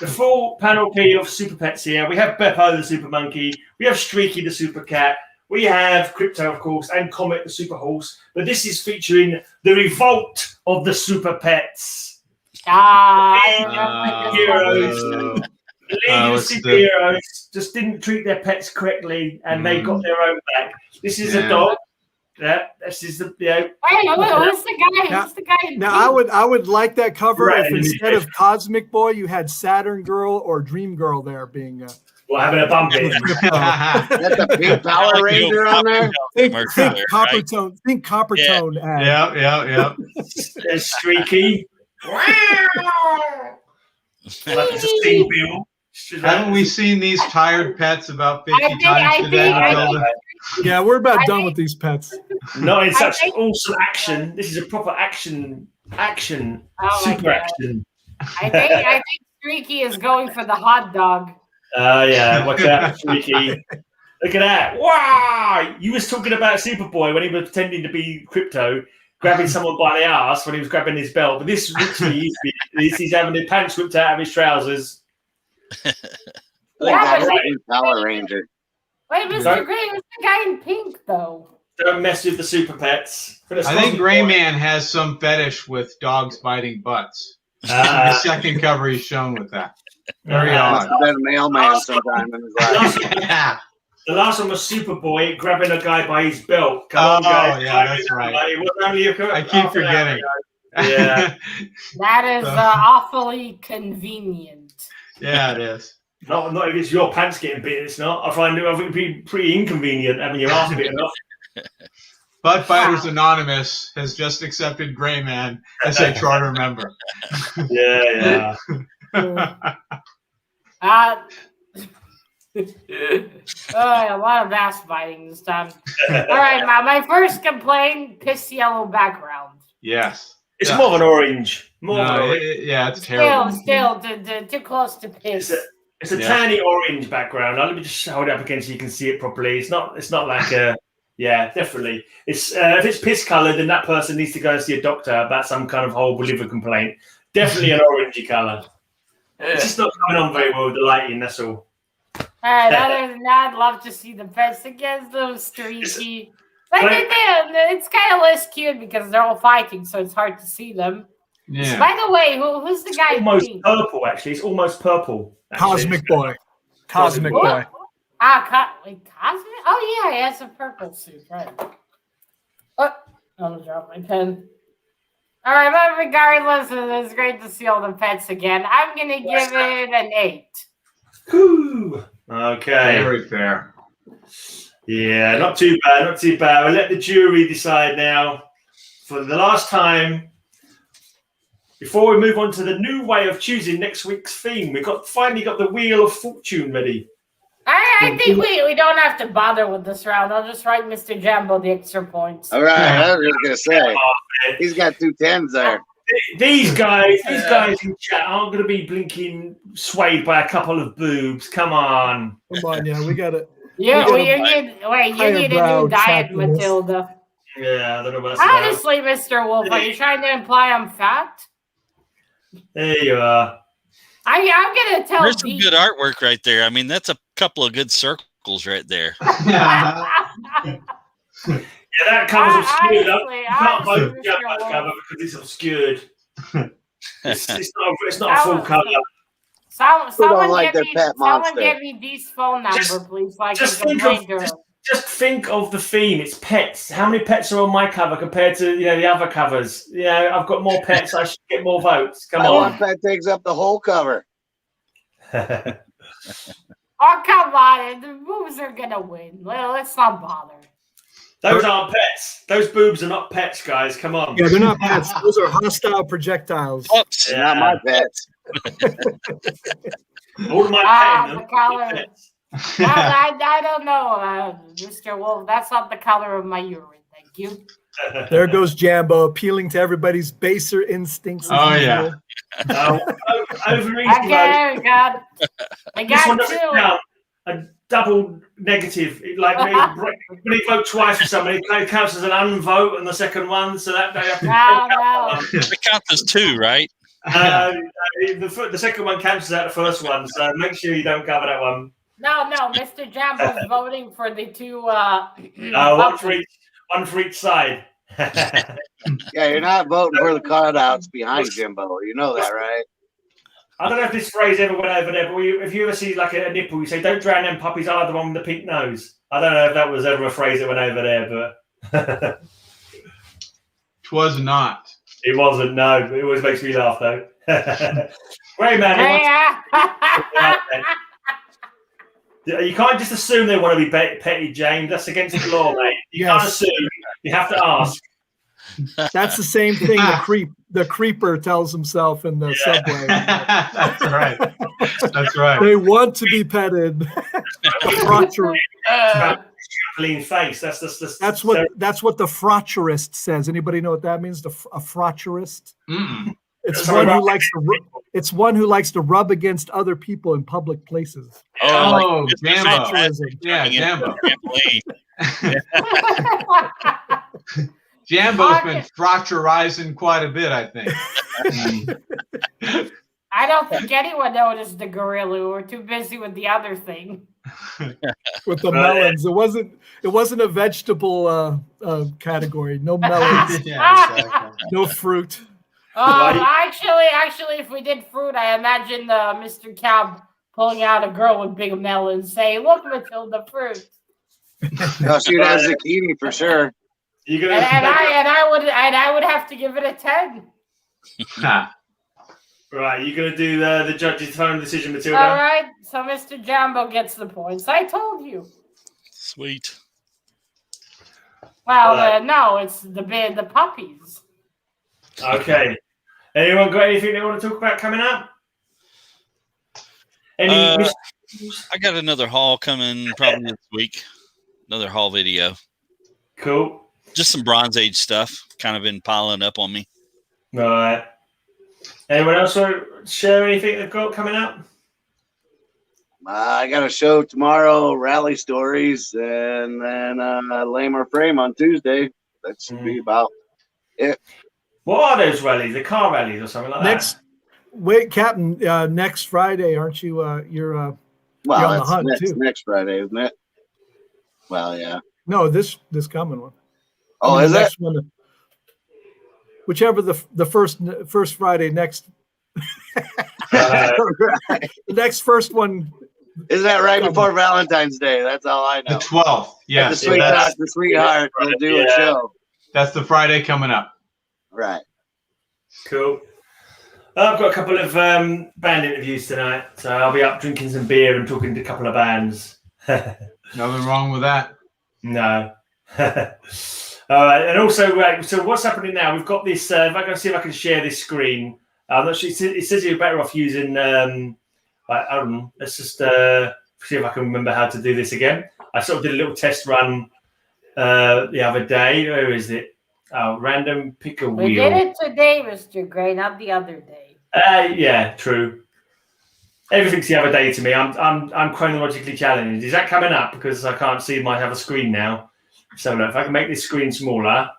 The full panoply of Super Pets here. We have Beppo the Super Monkey. We have Streaky the Super Cat. We have Crypto, of course, and Comet the Super Horse. But this is featuring the revolt of the Super Pets. Heroes. The League of Superheroes just didn't treat their pets correctly, and they got their own back. This is a dog. Yeah, this is the. Wait, who's the guy? Who's the guy? Now, I would like that cover if instead of Cosmic Boy, you had Saturn Girl or Dream Girl there being. Well, having a bump in. That's the pink Power Ranger on there. Think copper tone. Think copper tone. Yeah. There's Streaky. Like it's a steam wheel. Haven't we seen these tired pets about 50 times today? Yeah, we're about done with these pets. Not in such awesome action. This is a proper action, super action. I think Streaky is going for the hot dog. Yeah, watch out, Streaky. Look at that! Wow! You was talking about Superboy when he was pretending to be Crypto, grabbing someone by the ass when he was grabbing his belt. But this literally he's having his pants ripped out of his trousers. Power Ranger. Wait, Mr. Gray, who's the guy in pink, though? Don't mess with the Super Pets. I think TheGreyMan has some fetish with dogs biting butts. The second cover he's shown with that. Very odd. Been a mailman sometime in his life. The last one was Superboy grabbing a guy by his belt. Come on, guys. Yeah, that's right. I keep forgetting. Yeah. That is awfully convenient. Yeah, it is. Not if it's your pants getting bitten, it's not. I find it would be pretty inconvenient having your ass bitten off. Butt Fighters Anonymous has just accepted TheGreyMan as a charter member. Yeah. A lot of ass biting this time. All right, my first complaint: piss yellow background. Yes. It's more of an orange. It's terrible. Still, too close to piss. It's a tanny orange background. Let me just hold it up again so you can see it properly. It's not like a. Yeah, definitely. It's if it's piss coloured, then that person needs to go and see a doctor about some kind of horrible liver complaint. Definitely an orangey colour. It's just not coming on very well with the lighting. That's all. Other than that, I'd love to see the pets against those Streaky. It's kind of less cute because they're all fighting, so it's hard to see them. Yeah. By the way, who's the guy? Almost purple, actually. It's almost purple. Cosmic Boy. Cosmic Boy. Wait, Cosmic? Oh, yeah, he has a purple suit, right. Oh, I'll drop my pen. All right, but regardless, it's great to see all the pets again. I'm going to give it an 8. Whew. Okay. Very fair. Yeah, not too bad. We'll let the jury decide now. For the last time, before we move on to the new way of choosing next week's theme, we finally got the Wheel of Fortune ready. I think we don't have to bother with this round. I'll just write Mr. Jambo the extra points. All right, I was just gonna say he's got 2 10s there. These guys in chat aren't going to be blinking swayed by a couple of boobs. Come on, yeah, we got it. You need a new diet, Matilda. Yeah, I don't know about honestly, Mr. Wolf, are you trying to imply I'm fat? There you are. I'm gonna tell. There's some good artwork right there. I mean, that's a couple of good circles right there. Yeah, that cover's obscured. You can't vote for Jambo's cover because it's obscured. It's not a full cover. Someone get me Dee's phone number, please. So I can complain to her. just think of the theme. It's pets. How many pets are on my cover compared to the other covers? I've got more pets. I should get more votes. Come on. One pet takes up the whole cover. Oh, come on. The boobs are going to win. Well, let's not bother. Those aren't pets. Those boobs are not pets, guys. Come on. Yeah, they're not pets. Those are hostile projectiles. Oops. Not my pets. All of my the color. I don't know, Mr. Wolf. That's not the color of my urine. Thank you. There goes Jambo, appealing to everybody's baser instincts. Oh, yeah. Overeating. Okay, God. I got two. A double negative. Like when you vote twice for somebody, it counts as an unvote on the second one. So that they have to It counts as two, right? The second one cancels out the first one. So make sure you don't cover that one. No, Mr. Jambo's voting for the two. One for each side. Yeah, you're not voting for the cutouts behind Jimbo. You know that, right? I don't know if this phrase ever went over there, but if you ever see like a nipple, you say, "Don't drown them puppies, are the one with the pink nose." I don't know if that was ever a phrase that went over there, but Twas not. It wasn't. No, it always makes me laugh though. GreyMan. You can't just assume they want to be petted, James. That's against the law, mate. You can't assume. You have to ask. That's the same thing the creeper tells himself in the subway. That's right. That's right. They want to be petted. Clean face. That's what the frotcherist says. Anybody know what that means? A frotcherist? It's one who likes to rub against other people in public places. Oh, Jambo. Yeah, Jambo. Jambo's been frotcherizing quite a bit, I think. I don't think anyone noticed the gorilla. We're too busy with the other thing. With the melons. It wasn't a vegetable category. No melons. Yeah, exactly. No fruit. Actually, if we did fruit, I imagine Mr. Cow pulling out a girl with big melons, saying, "Look, Matilda, fruit." No, she has zucchini for sure. I would have to give it a 10. Right, you're gonna do the judge's final decision, Matilda. All right, so Mr. Jambo gets the points. I told you. Sweet. Well, no, it's the puppies. Okay. Anyone got anything they want to talk about coming up? I got another haul coming probably this week. Another haul video. Cool. Just some Bronze Age stuff. Kind of been piling up on me. All right. Anyone else want to share anything they've got coming up? I got a show tomorrow, Rally Stories, and then Lame or Frame on Tuesday. That should be about it. What are those rallies? The car rallies or something like that? Wait, Captain, next Friday, aren't you? You're on the hunt too. Next Friday, isn't it? Well, yeah. No, this coming one. Oh, is it? One, whichever the first Friday next. The next first one. Isn't that right before Valentine's Day? That's all I know. The 12th. Yeah. The sweetheart will do a show. That's the Friday coming up. Right. Cool. I've got a couple of band interviews tonight, so I'll be up drinking some beer and talking to a couple of bands. Nothing wrong with that. No. All right, and also, so what's happening now? We've got this. If I can see if I can share this screen. I'm not sure. It says you're better off using. I don't know. Let's just see if I can remember how to do this again. I sort of did a little test run the other day. Where is it? Random pick a wheel. We did it today, Mr. Gray, not the other day. Yeah, true. Everything's the other day to me. I'm chronologically challenged. Is that coming up? Because I can't see my other screen now. So if I can make this screen smaller.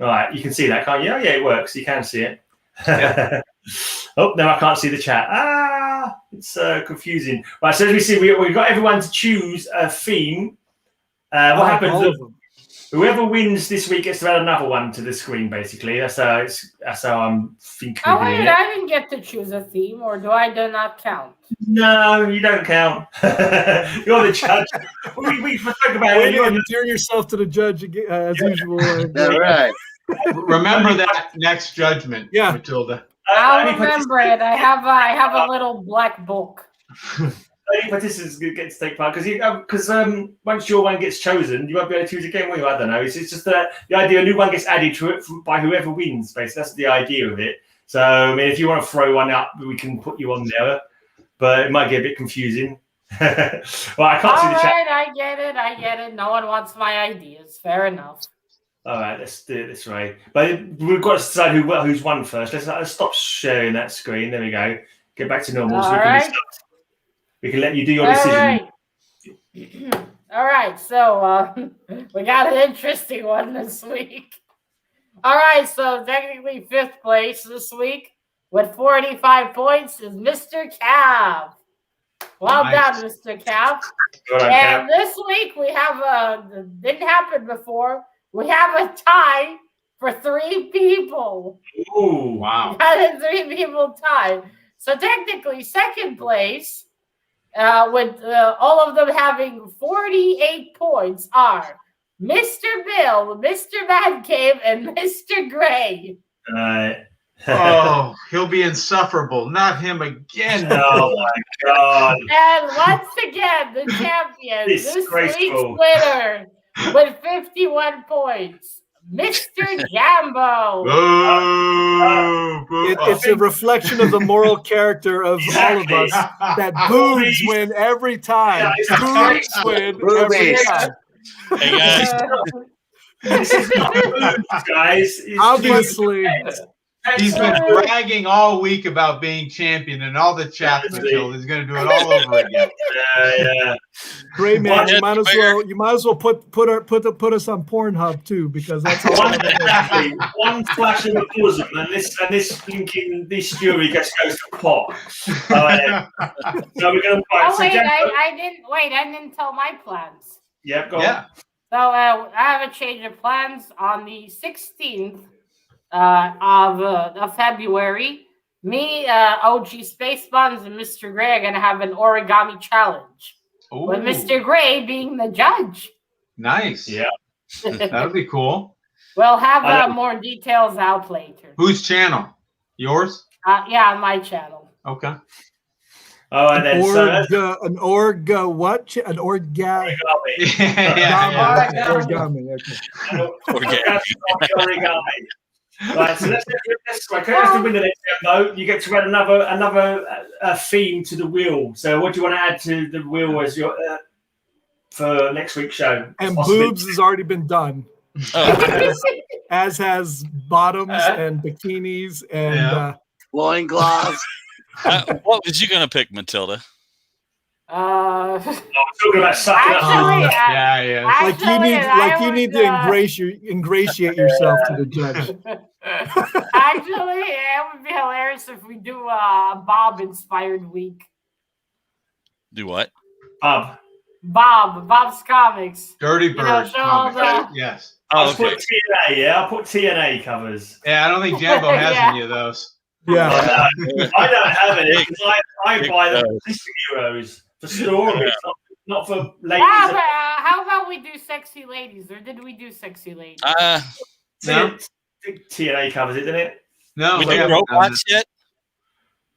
All right, you can see that, can't you? Oh, yeah, it works. You can see it. Yeah. Oh, no, I can't see the chat. It's confusing. Right, so as we see, we've got everyone to choose a theme. What happens? Whoever wins this week gets to add another one to the screen. Basically, that's how I'm thinking. Oh wait, I didn't get to choose a theme, or do not count? No, you don't count. You're the judge. We talk about it. You're endearing yourself to the judge as usual. That's right. Remember that next judgment, Yeah. Matilda. I'll remember it. I have a little black book. Only participants get to take part because once your one gets chosen, you won't be able to choose again, will you? I don't know. It's just the idea a new one gets added to it by whoever wins. Basically, that's the idea of it. So I mean, if you want to throw one up, we can put you on there, but it might get a bit confusing. Well, I can't see the chat. All right, I get it. No one wants my ideas. Fair enough. All right, let's do it this way. But we've got to decide who's won first. Let's stop sharing that screen. There we go. Get back to normal. So we can let you do your decision. All right. So we got an interesting one this week. All right. So technically 5th place this week with 45 points is Mr. Cav. Well done, Mr. Cav. And this week we have didn't happen before. We have a tie for 3 people. Ooh, wow. We had a 3 people tie. So technically 2nd place, with all of them having 48 points, are Mr. Bill, Mr. Man Cave, and Mr. Gray. Oh, he'll be insufferable. Not him again. Oh, my God. And once again, the champion, this week's winner, with 51 points, Mr. Jambo. It's a reflection of the moral character of all of us that boobs win every time. Boobs win every time. Hey, guys. This is not boobs, guys. Obviously. He's been bragging all week about being champion, and all the chat material. He's going to do it all over again. Yeah. Great man, you might as well put us on Pornhub too, because that's one flash in the bosom, and this jury goes to pot. So we're going to fight. I didn't tell my plans. Yeah, go on. So I have a change of plans on the 16th. Of February, me, OG Space Buns, and Mr. Gray are gonna have an origami challenge. Ooh. With Mr. Gray being the judge. Nice. Yeah, that'd be cool. We'll have more details out later. Whose channel? Yours? Yeah, on my channel. Okay. Oh, and then origami. Right, so let's do this way. Let's win the next vote. You get to add another theme to the wheel. So, what do you want to add to the wheel as your for next week's show? And boobs has already been done, as has bottoms and bikinis and loincloths. What was you gonna pick, Matilda? I'm talking about sucking up. You need to ingratiate yourself to the judge. Actually, it would be hilarious if we do a Bob-inspired week. Do what? Bob's Comics. Dirty Birds comics. Yes. I'll put TNA. Yeah, I'll put TNA covers. Yeah, I don't think Jambo has any of those. Yeah, I don't have any because I buy them for heroes. For stories, not for ladies. Yeah, but how about we do sexy ladies? Or did we do sexy ladies? No. TNA covers it, didn't it? No. We did robots yet?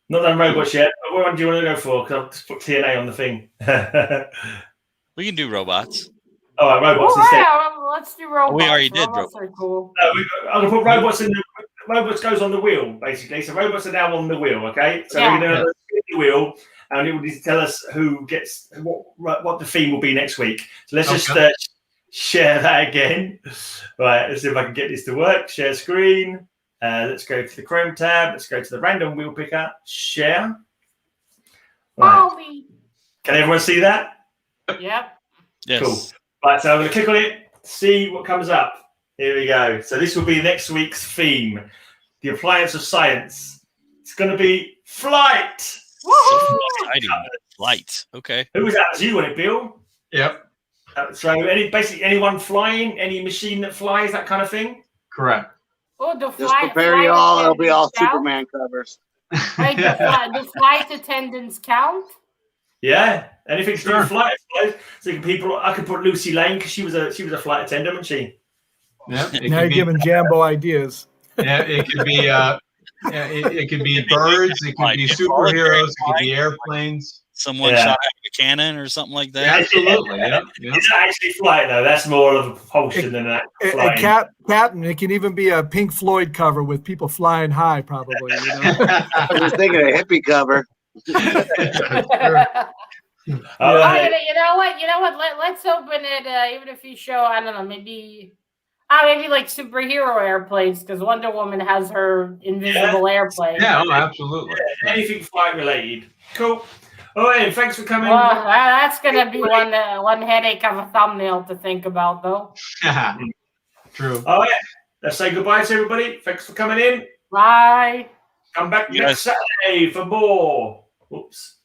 Not done robots yet. But what one do you want to go for? Because I'll just put TNA on the thing. We can do robots. All right, robots instead. Yeah, let's do robots. We already did robots. Are cool. I'm going to put robots in the... Robots goes on the wheel, basically. So robots are now on the wheel, okay? So we're going to spin the wheel. And it will tell us who gets what the theme will be next week. So let's just share that again. Right, let's see if I can get this to work. Share screen. Let's go to the Chrome tab. Let's go to the random wheel picker. Share. Right. Can everyone see that? Yep. Yes. Cool. Right, so I'm going to click on it, see what comes up. Here we go. So this will be next week's theme. The appliance of science. It's going to be flight. Woo-hoo! Flight. Okay. Who was that? Was you on it, Bill? Yep. So basically anyone flying, any machine that flies, that kind of thing. Correct. Oh, Just prepare you all. It'll be all Superman covers. Wait, the flight attendants count? Yeah, anything to do with flight. So I could put Lucy Lane because she was a flight attendant, wasn't she? Yeah. Now you're giving Jambo ideas. Yeah, it could be it could be birds, it could be superheroes, it could be airplanes. Someone shot out a cannon or something like that. Yeah, absolutely. Yeah. It's actually flight though. That's more of a propulsion than that. CapN, it can even be a Pink Floyd cover with people flying high, probably. You know? I was just thinking a hippie cover. You know what? Let's open it. Even if you show, I don't know, maybe like superhero airplanes, because Wonder Woman has her invisible airplane. Yeah, absolutely. Yeah, anything flight related. Cool. All right, thanks for coming. Well, that's gonna be one headache of a thumbnail to think about, though. True. All right, let's say goodbye to everybody. Thanks for coming in. Bye. Come back next Saturday for more. Oops.